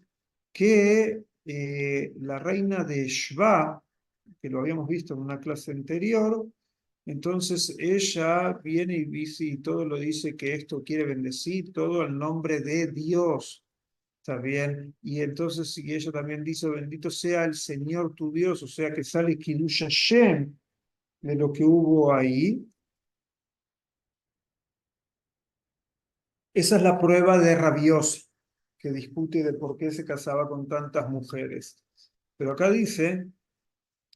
que la reina de Shva, que lo habíamos visto en una clase anterior, entonces ella viene y dice, y todo lo dice que esto quiere bendecir, todo el nombre de Dios, ¿está bien? Y entonces, y ella también dice, bendito sea el Señor tu Dios, o sea que sale Kiddush Hashem de lo que hubo ahí. Esa es la prueba de Rabbi Yossi, que discute de por qué se casaba con tantas mujeres. Pero acá dice,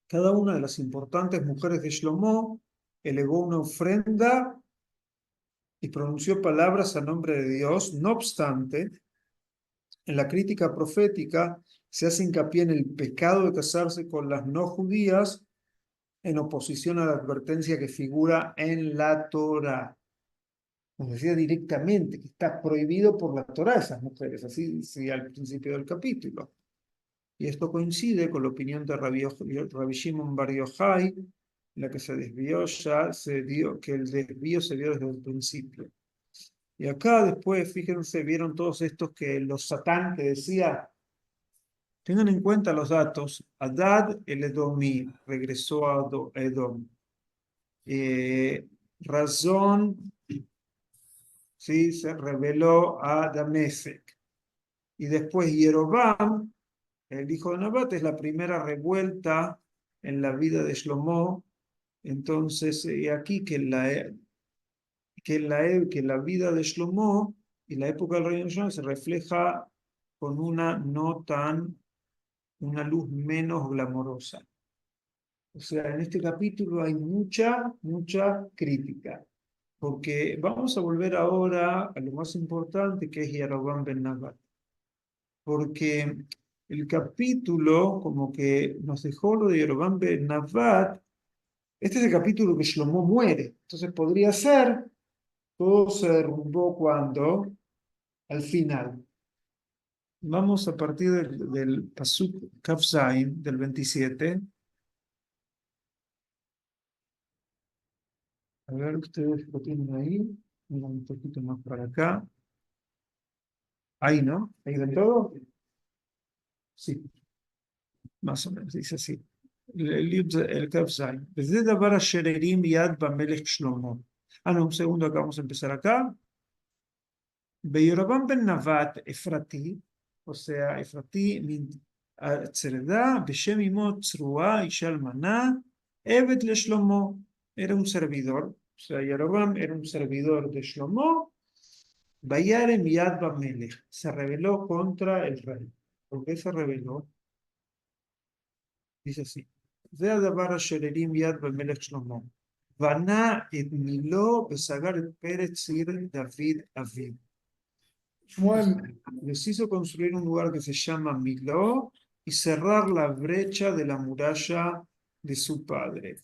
cada una de las importantes mujeres de Shlomo elevó una ofrenda y pronunció palabras a nombre de Dios. No obstante, en la crítica profética se hace hincapié en el pecado de casarse con las no judías en oposición a la advertencia que figura en la Torá. Nos decía directamente que está prohibido por la Torá esas mujeres, así decía al principio del capítulo. Y esto coincide con la opinión de Rabbi Shimon Bar Yochai, en la que que el desvío se dio desde el principio. Y acá después, fíjense, vieron todos estos que los satán que decía, tengan en cuenta los datos, Hadad el Edomí regresó a Edom, Razón, sí, se rebeló a Damesek, y después Yerobam, el hijo de Nabat, es la primera revuelta en la vida de Shlomo. Entonces, aquí que la vida de Shlomo y la época del reino de Shlomo se refleja con una una luz menos glamorosa. O sea, en este capítulo hay mucha crítica, porque vamos a volver ahora a lo más importante que es Yerobam ben Nabat, porque el capítulo como que nos dejó lo de Yerobam ben Nabat. Este es el capítulo que Shlomo muere, entonces podría ser, todo se derrumbó cuando, al final. Vamos a partir del Pasuk Kaf Zayin, del 27. A ver, ustedes lo tienen ahí. Miren un poquito más para acá. Ahí, ¿no? ¿Ahí ven todo? Sí, más o menos, dice así. El Kaf Zayin. Desde Dabar Asher Erim Yad Bamelech Shlomo. Ah, no, un segundo, acá vamos a empezar acá. Yerovam ben Navat Efrati, o sea, Efrati Tzereda, Beshem Imot Tzrua, Isha Almaná, Evet le Shlomo, era un servidor, o sea, Yerovam era un servidor de Shlomo, Vayarem Yad Bamelech, se rebeló contra el rey. ¿Por qué se rebeló? Dice así, Ve Adabar Asher Erim Yad Bamelech Shlomo. Vaná et Miló, Besagar et Pérez Ir David Aviv.
Shmuel,
Les hizo construir un lugar que se llama Miló y cerrar la brecha de la muralla de su padre.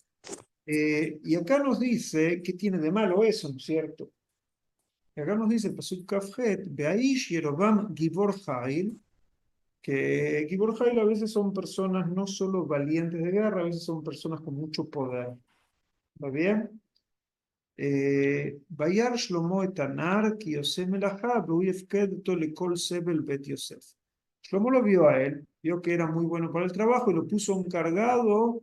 Y acá nos dice, ¿qué tiene de malo eso, no es cierto? Y acá nos dice el Pasuk Kafjet, Beaish Yerobam Gibor Jail, que Gibor Jail a veces son personas no solo valientes de guerra, a veces son personas con mucho poder. ¿Va bien? Bayar Shlomo et Anar, ki Yosef Melachá, Behu Yefked Oto lekol Sebel Bet Yosef. Shlomo lo vio a él, vio que era muy bueno para el trabajo y lo puso encargado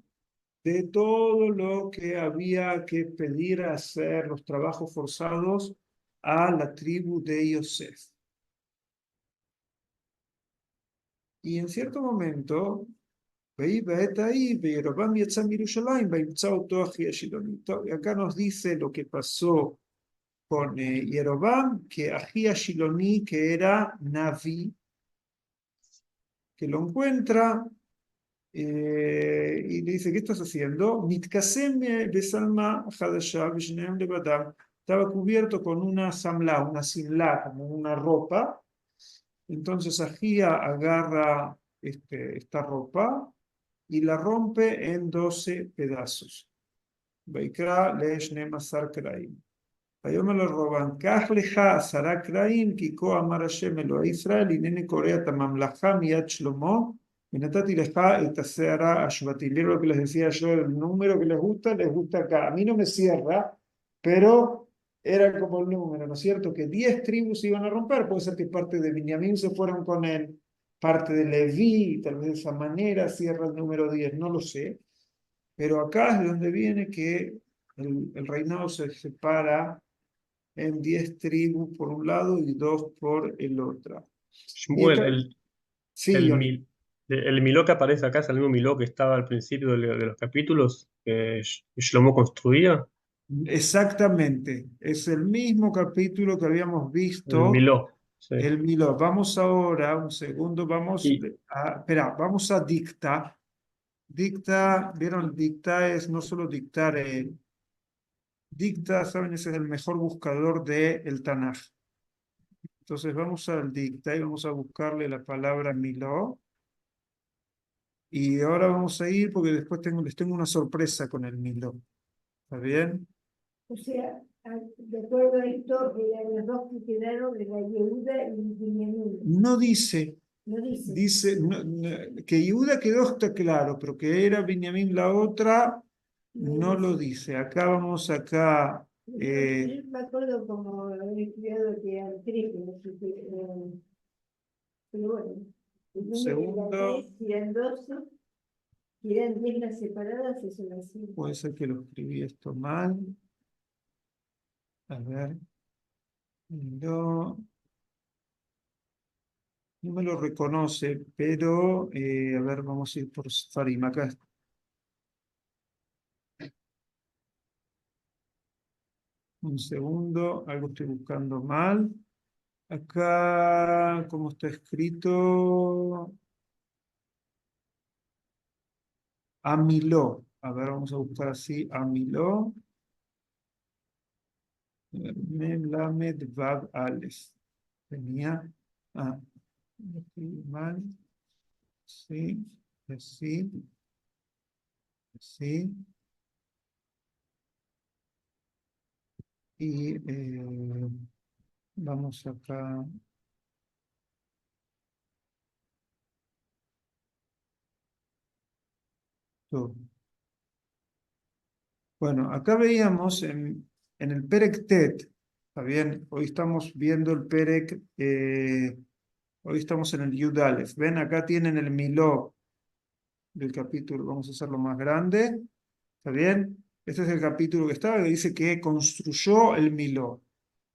de todo lo que había que pedir a hacer los trabajos forzados a la tribu de Yosef. Y en cierto momento, y acá nos dice lo que pasó con Yerobam, que Ahía Shiloní, que era Naví, que lo encuentra y le dice, ¿qué estás haciendo? Estaba cubierto con una samla, una simla, como una ropa. Entonces Ahía agarra esta ropa y la rompe en 12 pedazos. Vaikra le'eshnem asar kraim. ויאמר לרבן, קח לך 10 קרעים, כי כה אמר השם אלוהי ישראל, הנני קורע את הממלכה מיד שלמה, ונתתי לך את השערה השבטים. Vieron lo que les decía yo, el número que les gusta acá. A mí no me cierra, pero era como el número, ¿no es cierto? Que 10 tribus iban a romper, puede ser que parte de Benjamín se fueron con él, parte de Leví, tal vez de esa manera cierra el número 10, no lo sé. Pero acá es donde viene que el reinado se separa en 10 tribus por un lado y 2 por el otro. Y
Shmuel,
acá, sí,
el,
Yoni.
el Miló que aparece acá es el mismo Miló que estaba al principio de los capítulos que Shlomo construía.
Exactamente, es el mismo capítulo que habíamos
El
visto,
Miló, sí.
el Miló. Vamos ahora, un segundo,
Y
espera, vamos a dictar. Dicta, vieron, dicta es no solo dictar, dicta, saben, ese es el mejor buscador del Tanaj. Entonces vamos al dicta y vamos a buscarle la palabra Miló. Y ahora vamos a ir porque después les tengo una sorpresa con el Miló. ¿Está bien?
O sea, de acuerdo a esto, eran los dos que quedaron, era Yehuda y Benjamín.
No dice,
No dice.
dice que Yehuda quedó está claro, pero que era Benjamín la otra, no lo dice. Acá vamos, acá.
Yo me acuerdo como haber estudiado que eran tres, pero bueno. El número
Segundo.
era 10, si eran 12, si eran 10 las separadas, eso lo hacía.
Puede ser que lo escribí esto mal. A ver. No me lo reconoce, pero a ver, vamos a ir por Farim. Acá está. Un segundo, algo estoy buscando mal. Acá, ¿cómo está escrito? Amiló. A ver, vamos a buscar así. Amiló. Mem, Lamed, Vav, Aleph. Tenía. Lo escribí mal. Sí, así. Así. Y vamos acá. Todo. Bueno, acá veíamos en el Perek Tet, ¿está bien? Hoy estamos viendo el Perek, hoy estamos en el Yud Aleph. Ven, acá tienen el Miló del capítulo, vamos a hacerlo más grande, ¿está bien? Este es el capítulo que estaba, que dice que construyó el Miló.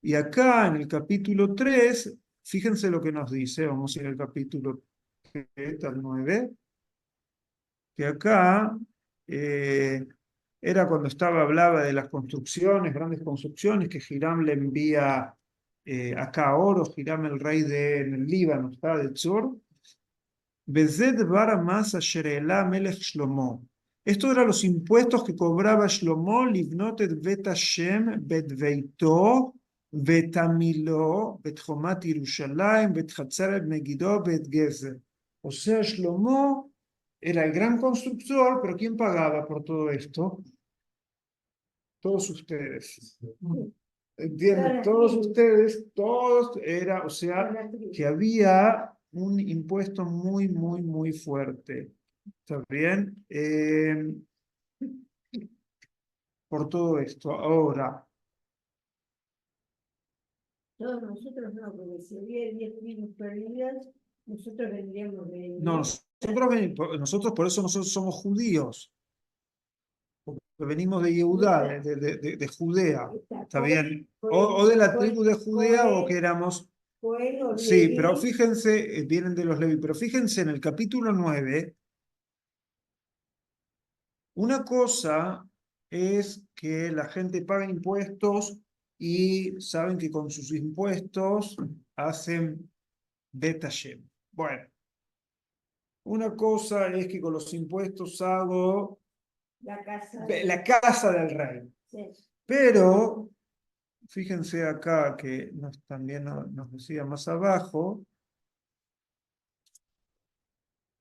Y acá en el capítulo 3, fíjense lo que nos dice, vamos a ir al capítulo 9, que acá era cuando hablaba de las construcciones, grandes construcciones, que Hiram le envía acá a oro, Hiram el rey en el Líbano, está de Tzor. Bezed bara mas asher elá melech Shlomo. Estos eran los impuestos que cobraba Shlomo, Livnot et Bet Hashem, Bet Veito, Bet Amilo, Bet Chomat Yerushalayim, Bet Chatzar et Megiddo, Bet Gezer. O sea, Shlomo era el gran constructor, pero ¿quién pagaba por todo esto? Todos ustedes. ¿Entienden? Todos ustedes, todos era, o sea, que había un impuesto muy, muy, muy fuerte. ¿Está bien? Por todo esto. Ahora,
Todos nosotros no, porque si había 10 tribus perdidas, nosotros vendríamos de...
no, nosotros por eso nosotros somos judíos, porque venimos de Yehudá, de Judea. ¿Está bien? O de la tribu de Judea o que éramos... Sí, pero fíjense, vienen de los Leví, pero fíjense en el capítulo 9, una cosa es que la gente paga impuestos y saben que con sus impuestos hacen Bet Hashem. Bueno, una cosa es que con los impuestos hago
la
la casa del rey.
Sí.
Pero, fíjense acá que también nos decía más abajo,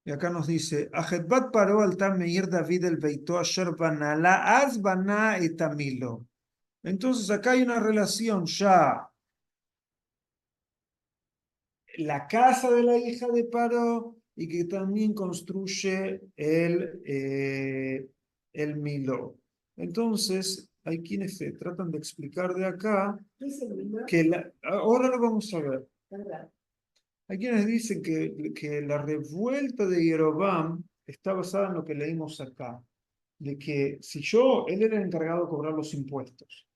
y acá nos dice, Ajetbat paró al Meir David el Beitó Asher Banala, Az Baná et Amilo. Entonces acá hay una relación ya. La casa de la hija de Paró y que también construye el Miló. Entonces, hay quienes se tratan de explicar de acá que ahora lo vamos a ver. Hay quienes dicen que la revuelta de Jeroboam está basada en lo que leímos acá, de que él era el encargado de cobrar los impuestos,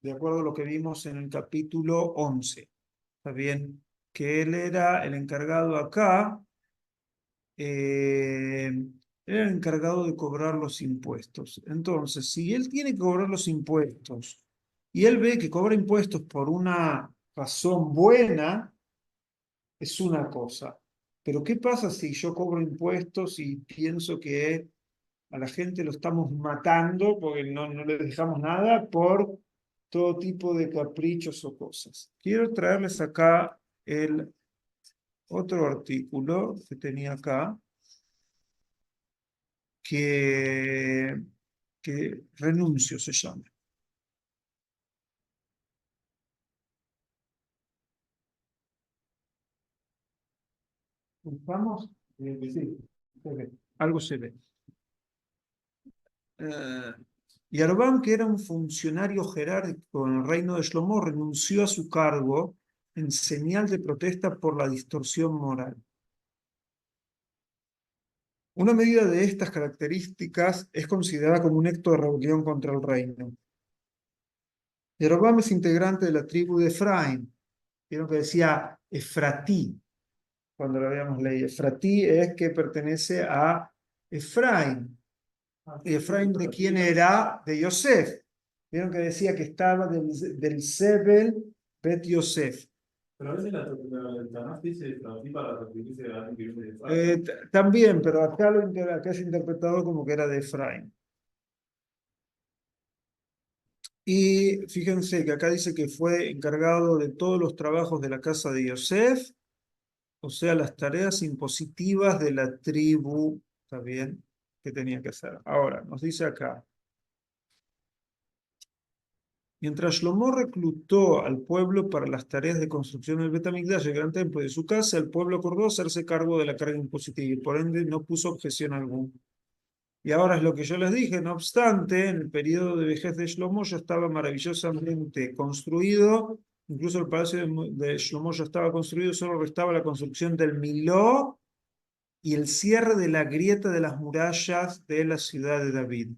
de acuerdo a lo que vimos en el capítulo 11, ¿está bien? Que él era el encargado acá, era el encargado de cobrar los impuestos. Entonces, si él tiene que cobrar los impuestos y él ve que cobra impuestos por una razón buena, es una cosa. Pero ¿qué pasa si yo cobro impuestos y pienso que a la gente lo estamos matando porque no le dejamos nada por todo tipo de caprichos o cosas? Quiero traerles acá el otro artículo que tenía acá, que Renuncio se llama. ¿Vamos? Sí, algo se ve. Yeroboam, que era un funcionario jerárquico en el reino de Shlomo, renunció a su cargo en señal de protesta por la distorsión moral. Una medida de estas características es considerada como un acto de rebelión contra el reino. Yeroboam es integrante de la tribu de Efraín. Vieron que decía Efratí, cuando lo habíamos leído. Efratí es que pertenece a Efraín. ¿Y Efraín de quién era? De Yosef. Vieron que decía que estaba del Sebel Bet Yosef.
Pero a veces el Tanaj dice traducir para referirse a alguien que viene de
También, pero acá es interpretado como que era de Efraín. Y fíjense que acá dice que fue encargado de todos los trabajos de la casa de Yosef, o sea, las tareas impositivas de la tribu, ¿está bien? Que tenía que hacer. Ahora, nos dice acá. Mientras Shlomo reclutó al pueblo para las tareas de construcción del Bet HaMikdash, el gran templo de su casa, el pueblo acordó hacerse cargo de la carga impositiva y por ende no puso objeción alguna. Y ahora es lo que yo les dije, no obstante, en el periodo de vejez de Shlomo ya estaba maravillosamente construido, incluso el palacio de Shlomo ya estaba construido, solo restaba la construcción del Miló y el cierre de la grieta de las murallas de la ciudad de David.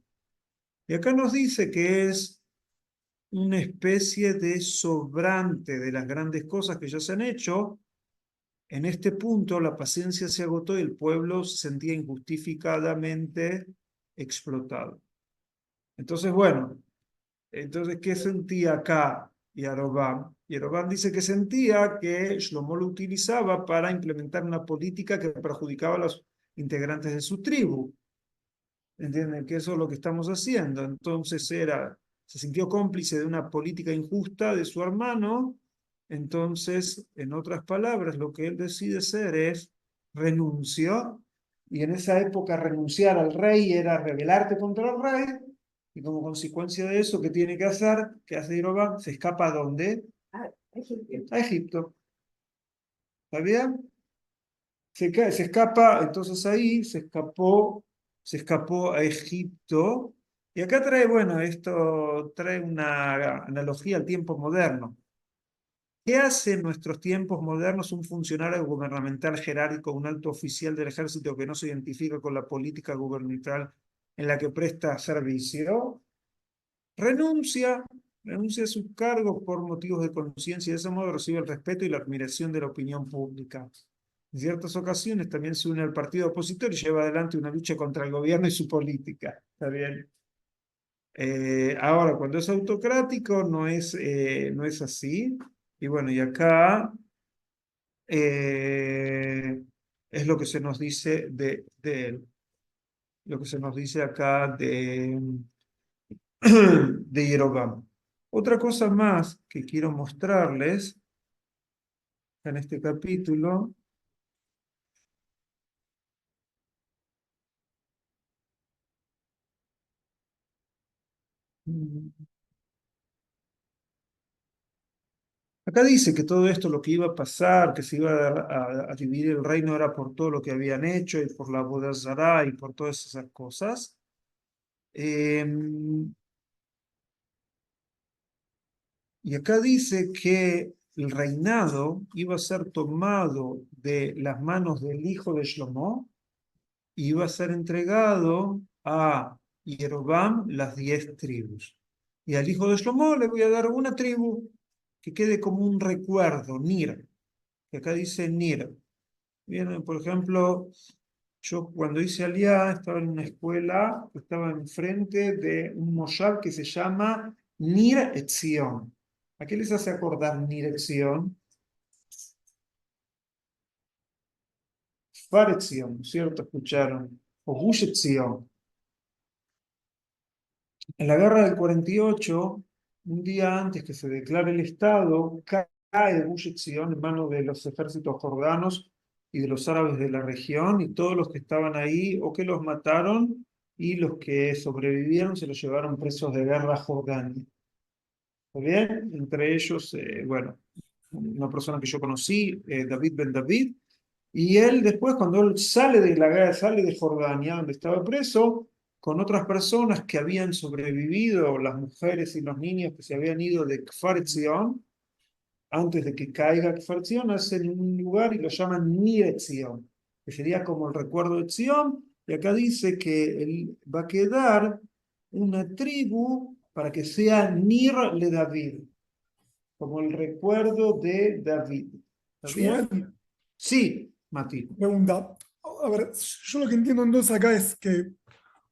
Y acá nos dice que es una especie de sobrante de las grandes cosas que ya se han hecho. En este punto la paciencia se agotó y el pueblo se sentía injustificadamente explotado. Entonces, bueno, ¿qué sentía acá Yeroboam? Yeroboam dice que sentía que Shlomo lo utilizaba para implementar una política que perjudicaba a los integrantes de su tribu. ¿entienden? Que eso es lo que estamos haciendo. Entonces se sintió cómplice de una política injusta de su hermano. Entonces, en otras palabras, lo que él decide hacer es renunció, y en esa época renunciar al rey era rebelarte contra el rey, y como consecuencia de eso, ¿qué tiene que hacer? ¿Qué hace Jeroboam? Se escapa ¿a dónde?
Ah, Egipto.
A Egipto. ¿Está bien? Se escapa, entonces ahí se escapó a Egipto. Y acá trae, bueno, esto trae una analogía al tiempo moderno. ¿Qué hace en nuestros tiempos modernos un funcionario gubernamental jerárquico, un alto oficial del ejército que no se identifica con la política gubernamental en la que presta servicio? Renuncia, renuncia a sus cargos por motivos de conciencia, y de ese modo recibe el respeto y la admiración de la opinión pública. En ciertas ocasiones también se une al partido opositor y lleva adelante una lucha contra el gobierno y su política. ¿Está bien? Ahora, cuando es autocrático no es así. Y bueno, y acá es lo que se nos dice de él. Lo que se nos dice acá de Jeroboam. Otra cosa más que quiero mostrarles en este capítulo. Acá dice que todo esto, lo que iba a pasar, que se iba a dividir el reino, era por todo lo que habían hecho y por la boda zará y por todas esas cosas. Y acá dice que el reinado iba a ser tomado de las manos del hijo de Shlomo y iba a ser entregado a Jeroboam las 10 tribus. Y al hijo de Shlomo le voy a dar una tribu que quede como un recuerdo, Nir, que acá dice Nir. Bien, por ejemplo, yo cuando hice Aliá estaba en una escuela que estaba enfrente de un moshav que se llama Nir Etzion. ¿A qué les hace acordar Nir Etzion? Far Etzion, ¿cierto? Escucharon. O Gush Etzion. En la guerra del 48, un día antes que se declare el Estado, cae Gush Etzion en manos de los ejércitos jordanos y de los árabes de la región, y todos los que estaban ahí o que los mataron, y los que sobrevivieron se los llevaron presos de guerra a Jordania. ¿Está bien? Entre ellos, bueno, una persona que yo conocí, David Ben David, y él después, cuando él sale de la guerra, sale de Jordania, donde estaba preso, con otras personas que habían sobrevivido, las mujeres y los niños que se habían ido de Kfar Etzion, antes de que caiga Kfar Etzion, hacen un lugar y lo llaman Nir Etzion, que sería como el recuerdo de Etzion, y acá dice que él va a quedar una tribu para que sea Nir le David, como el recuerdo de David. ¿Está bien?
Shmuel,
Sí, Mati.
pregunta. A ver, yo lo que entiendo entonces acá es que,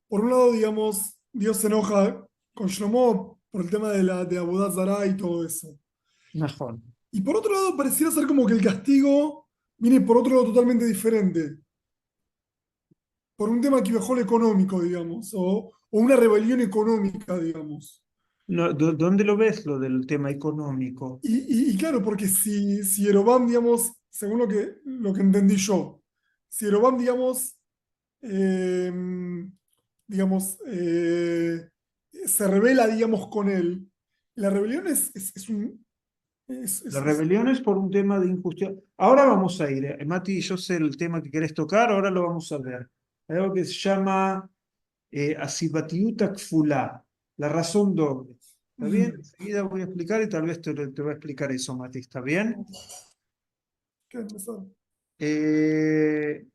por un lado, digamos, Dios se enoja con Shlomo por el tema de Avodat Zará y todo eso.
Mejor.
Y por otro lado, pareciera ser como que el castigo viene por otro lado totalmente diferente. Por un tema que mejor económico, digamos, o una rebelión económica, digamos.
No, ¿dónde lo ves lo del tema económico?
Y claro, porque si Jeroboam, digamos, según lo que entendí yo, si Jeroboam, eh, digamos, se revela, digamos, con él, la rebelión es un...
La rebelión es por un tema de injusticia. Ahora vamos a ir, Mati, yo sé el tema que querés tocar, ahora lo vamos a ver. Hay algo que se llama Asibatiuta Kfulá, la razón doble. ¿Está bien?
Ujú.
Enseguida voy a explicar y tal vez te voy a explicar eso, Mati, ¿está bien?
¿Qué empezar?
Eh,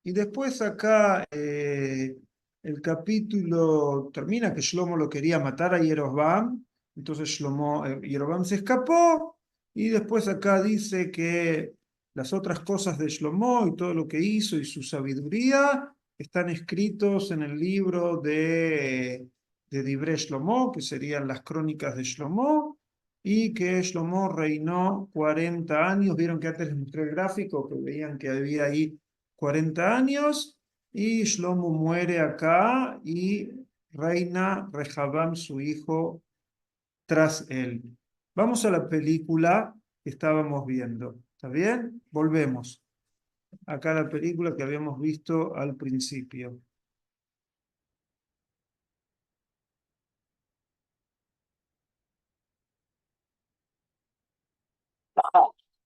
y después acá el capítulo termina que Shlomo lo quería matar a Jeroboam, entonces Jeroboam se escapó, y después acá dice que las otras cosas de Shlomo y todo lo que hizo y su sabiduría están escritos en el libro de Divrei Shlomo, que serían las crónicas de Shlomo, y que Shlomo reinó 40 años. Vieron que antes les mostré el gráfico, que veían que había ahí 40 años, Y Shlomo muere acá y reina Rehabam, su hijo, tras él. Vamos a la película que estábamos viendo. ¿Está bien? Volvemos. Acá la película que habíamos visto al principio.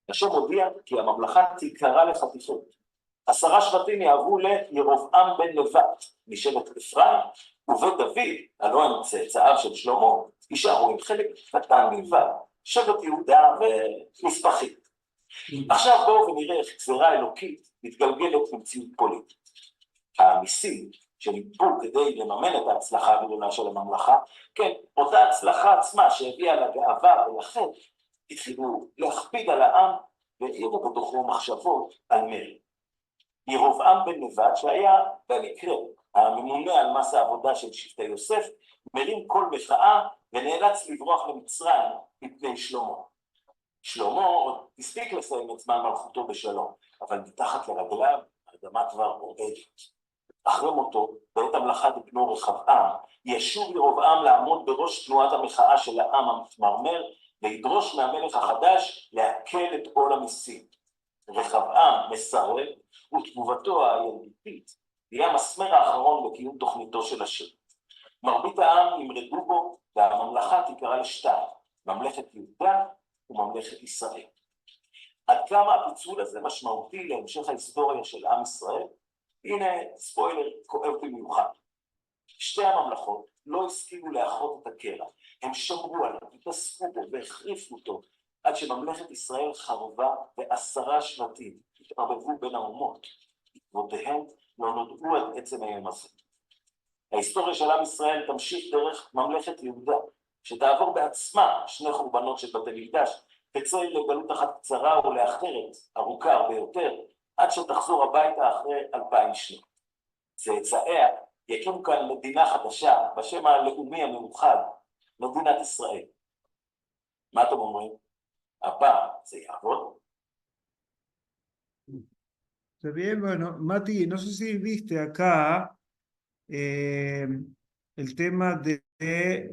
השם הודיע כי הממלכה תיקרא לחתיכות. 10 שבטים יעברו לירבעם בן נבט משבט אפרים, ובית דוד, הלא הם צאצאיו של שלמה, יישארו עם חלק קטן בלבד, שבט יהודה ונספחית. עכשיו בואו ונראה איך גזירה אלוקית מתגלגלת במציאות פוליטית. המיסים שניתנו כדי לממן את ההצלחה הגדולה של הממלכה, כן, אותה הצלחה עצמה שהביאה לגאווה ולחטא, התחילו להכביד על העם והעירו בתוכו מחשבות על מרד. ירבעם בן נבט, שהיה במקרה הממונה על מס העבודה של שבטי יוסף, מרים קול מחאה ונאלץ לברוח למצרים מפני שלמה. שלמה עוד הספיק לסיים את זמן מלכותו בשלום, אבל מתחת לרגליו האדמה כבר רועדת. אחרי מותו, בעת המלכת בנו רחבעם, ישוב ירבעם לעמוד בראש תנועת המחאה של העם המתמרמר, וידרוש מהמלך החדש להקל את עול המיסים. רחבעם מסרב, ותגובתו הילדותית היא המסמר האחרון בקיום תוכניתו של השם. מרבית העם ימרדו בו, והממלכה תיקרא לשתיים, ממלכת יהודה וממלכת ישראל. עד כמה הפיצול הזה משמעותי להמשך ההיסטוריה של עם ישראל? הנה ספוילר כואב במיוחד. שתי הממלכות לא הסכימו לאחות את הקרע, הם שמרו עליו, התאספו בו והחריפו אותו, עד שממלכת ישראל חרבה ו10 שבטים התערבבו בין האומות, עקבותיהם לא נודעו עד עצם היום הזה. ההיסטוריה של עם ישראל תמשיך דרך ממלכת יהודה, שתעבור בעצמה 2 חורבנות של בתי מקדש, תצא לגלות אחת קצרה ולאחרת, ארוכה הרבה יותר, עד שתחזור הביתה אחרי 2000 שנים. צאצאיה יקימו כאן מדינה חדשה, בשם הלאומי המאוחד, מדינת ישראל. מה אתם אומרים? הפעם זה יעבוד?
Está bien, bueno, Mati, no sé si viste acá el tema de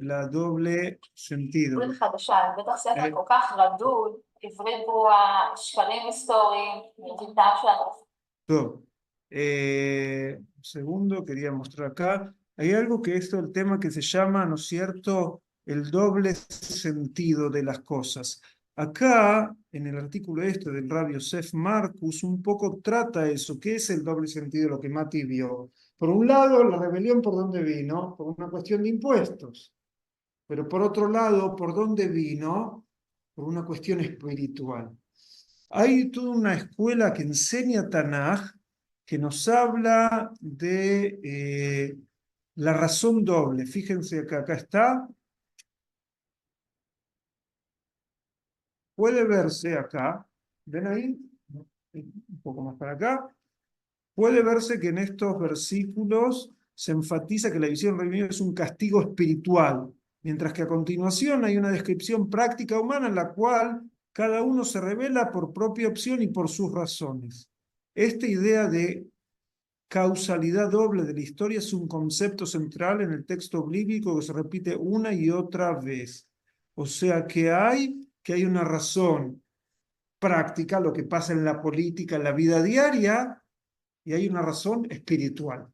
la doble sentido.
עברית חדשה, בטח ספר כל כך רדוד, עברית ברורה, שקרים היסטוריים, מבטא שלנו.
Todo. Segundo, quería mostrar acá. Hay algo que esto, el tema que se llama, ¿no es cierto?, el doble sentido de las cosas. Acá, en el artículo este del Rabbi Yosef Marcus, un poco trata eso. ¿Qué es el doble sentido? Lo que Mati vio. Por un lado, la rebelión, ¿por dónde vino? Por una cuestión de impuestos. Pero por otro lado, ¿por dónde vino? Por una cuestión espiritual. Hay toda una escuela que enseña Tanaj, que nos habla de la razón doble. Fíjense que acá está. Puede verse acá, ¿ven ahí? Un poco más para acá. Puede verse que en estos versículos se enfatiza que la visión redimida es un castigo espiritual, mientras que a continuación hay una descripción práctica humana en la cual cada uno se revela por propia opción y por sus razones. Esta idea de causalidad doble de la historia es un concepto central en el texto bíblico que se repite una y otra vez. O sea que hay una razón práctica, lo que pasa en la política, en la vida diaria, y hay una razón espiritual,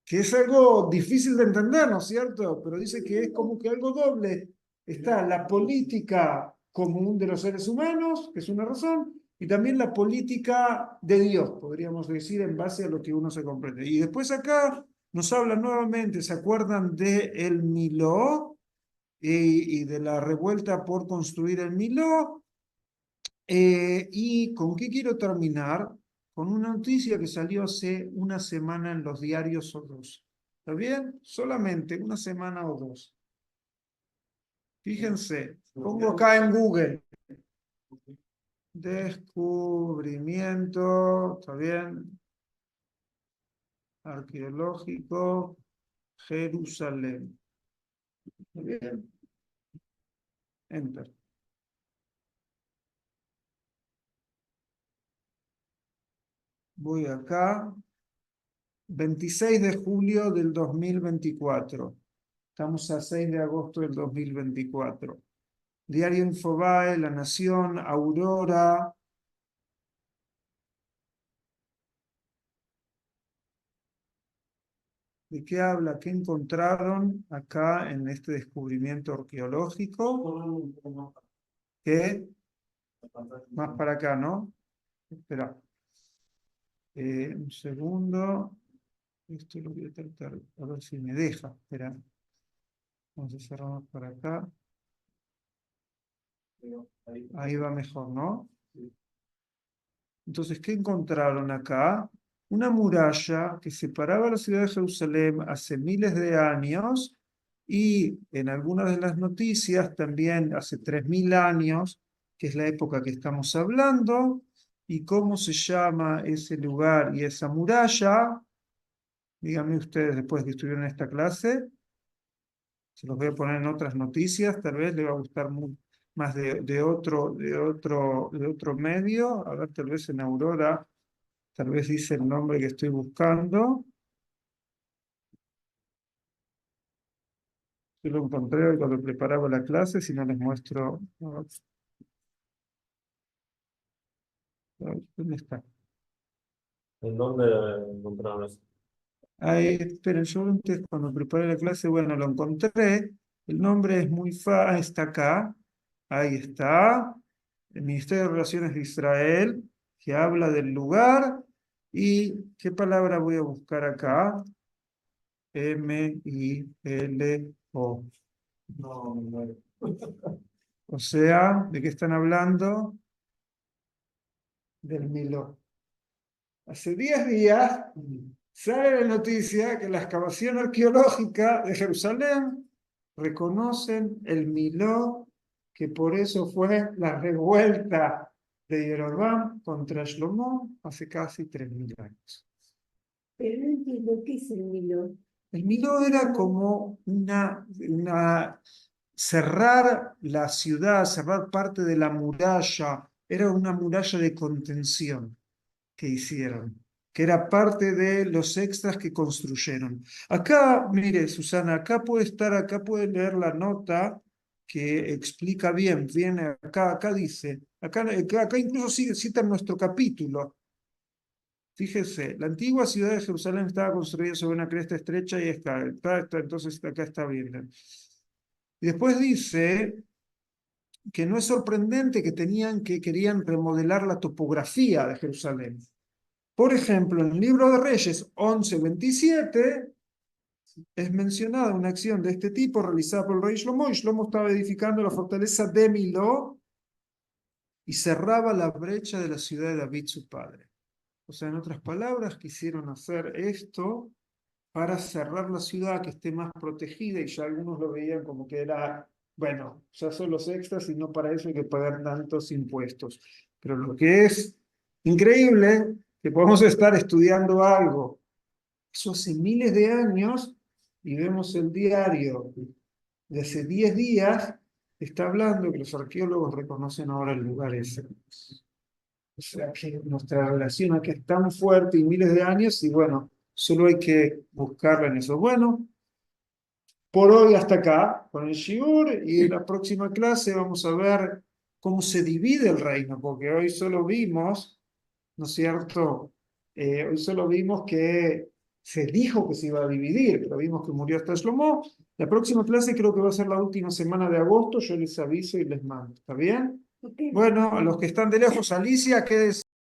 que es algo difícil de entender, ¿no es cierto? Pero dice que es como que algo doble. Está la política común de los seres humanos, que es una razón, y también la política de Dios, podríamos decir, en base a lo que uno se comprende. Y después acá nos habla nuevamente, ¿se acuerdan de el Miló y de la revuelta por construir el Miló? ¿Y con qué quiero terminar? Con una noticia que salió hace una semana en los diarios o dos. ¿Está bien? Solamente una semana o dos. Fíjense, pongo acá en Google. Descubrimiento, ¿está bien? Arqueológico, Jerusalén. ¿Está bien? Enter. Voy acá 26 de julio del 2024. Estamos a 6 de agosto del 2024. Diario Infobae, La Nación, Aurora. ¿De qué habla? ¿Qué encontraron acá en este descubrimiento arqueológico? ¿Qué? Más para acá, ¿no? Espera. Un segundo. Esto lo voy a tratar, a ver si me deja. Espera. Vamos a cerrar para acá. Ahí va mejor, ¿no? Entonces, ¿qué encontraron acá? Una muralla que separaba la ciudad de Jerusalén hace miles de años y en algunas de las noticias también hace 3000 años, que es la época que estamos hablando. ¿Y cómo se llama ese lugar y esa muralla? Díganme ustedes después que estuvieron en esta clase. Se los voy a poner en otras noticias, tal vez les va a gustar más de otro medio. A ver, tal vez en Aurora, tal vez dice el nombre que estoy buscando. Yo lo encontré hoy cuando preparaba la clase, si no les muestro. ¿Dónde está?
¿En dónde encontraron eso?
Ahí, esperen, yo antes cuando preparé la clase, bueno, lo encontré. El nombre es muy fácil, está acá. Ahí está. El Ministerio de Relaciones de Israel, que habla del lugar. ¿Y qué palabra voy a buscar acá? M-I-L-O. No. O sea, ¿de qué están hablando? Del Miló. Hace 10 días sale la noticia que la excavación arqueológica de Jerusalén reconocen el Miló, que por eso fue la revuelta de Jeroboam contra Shlomo hace casi 3000 años.
Pero no entiendo qué es el Miló.
El Miló era como cerrar la ciudad, cerrar parte de la muralla, era una muralla de contención que hicieron, que era parte de los extras que construyeron. Acá, mire, Susana, acá puede leer la nota que explica bien, viene acá dice, acá incluso cita nuestro capítulo. Fíjese, la antigua ciudad de Jerusalén estaba construida sobre una cresta estrecha y escalada. Entonces acá está bien. Y después dice que no es sorprendente que querían remodelar la topografía de Jerusalén. Por ejemplo, en el libro de Reyes 11:27 es mencionada una acción de este tipo realizada por el rey Shlomo, y Shlomo estaba edificando la fortaleza de Miló y cerraba la brecha de la ciudad de David, su padre. O sea, en otras palabras, quisieron hacer esto para cerrar la ciudad, que esté más protegida, y ya algunos lo veían como que era, bueno, ya son los extras y no para eso hay que pagar tantos impuestos. Pero lo que es increíble, que podemos estar estudiando algo, eso hace miles de años, y vemos el diario de hace 10 días, está hablando que los arqueólogos reconocen ahora el lugar ese. O sea, que nuestra relación aquí es tan fuerte y miles de años, y bueno, solo hay que buscarla en eso. Bueno, por hoy hasta acá, con el Shiur, y en la próxima clase vamos a ver cómo se divide el reino, porque hoy solo vimos, ¿no es cierto? Hoy solo vimos que se dijo que se iba a dividir, pero vimos que murió hasta Shlomo. La próxima clase creo que va a ser la última semana de agosto, yo les aviso y les mando, ¿está bien?
Okay.
Bueno, a los que están de lejos, Alicia, quédese.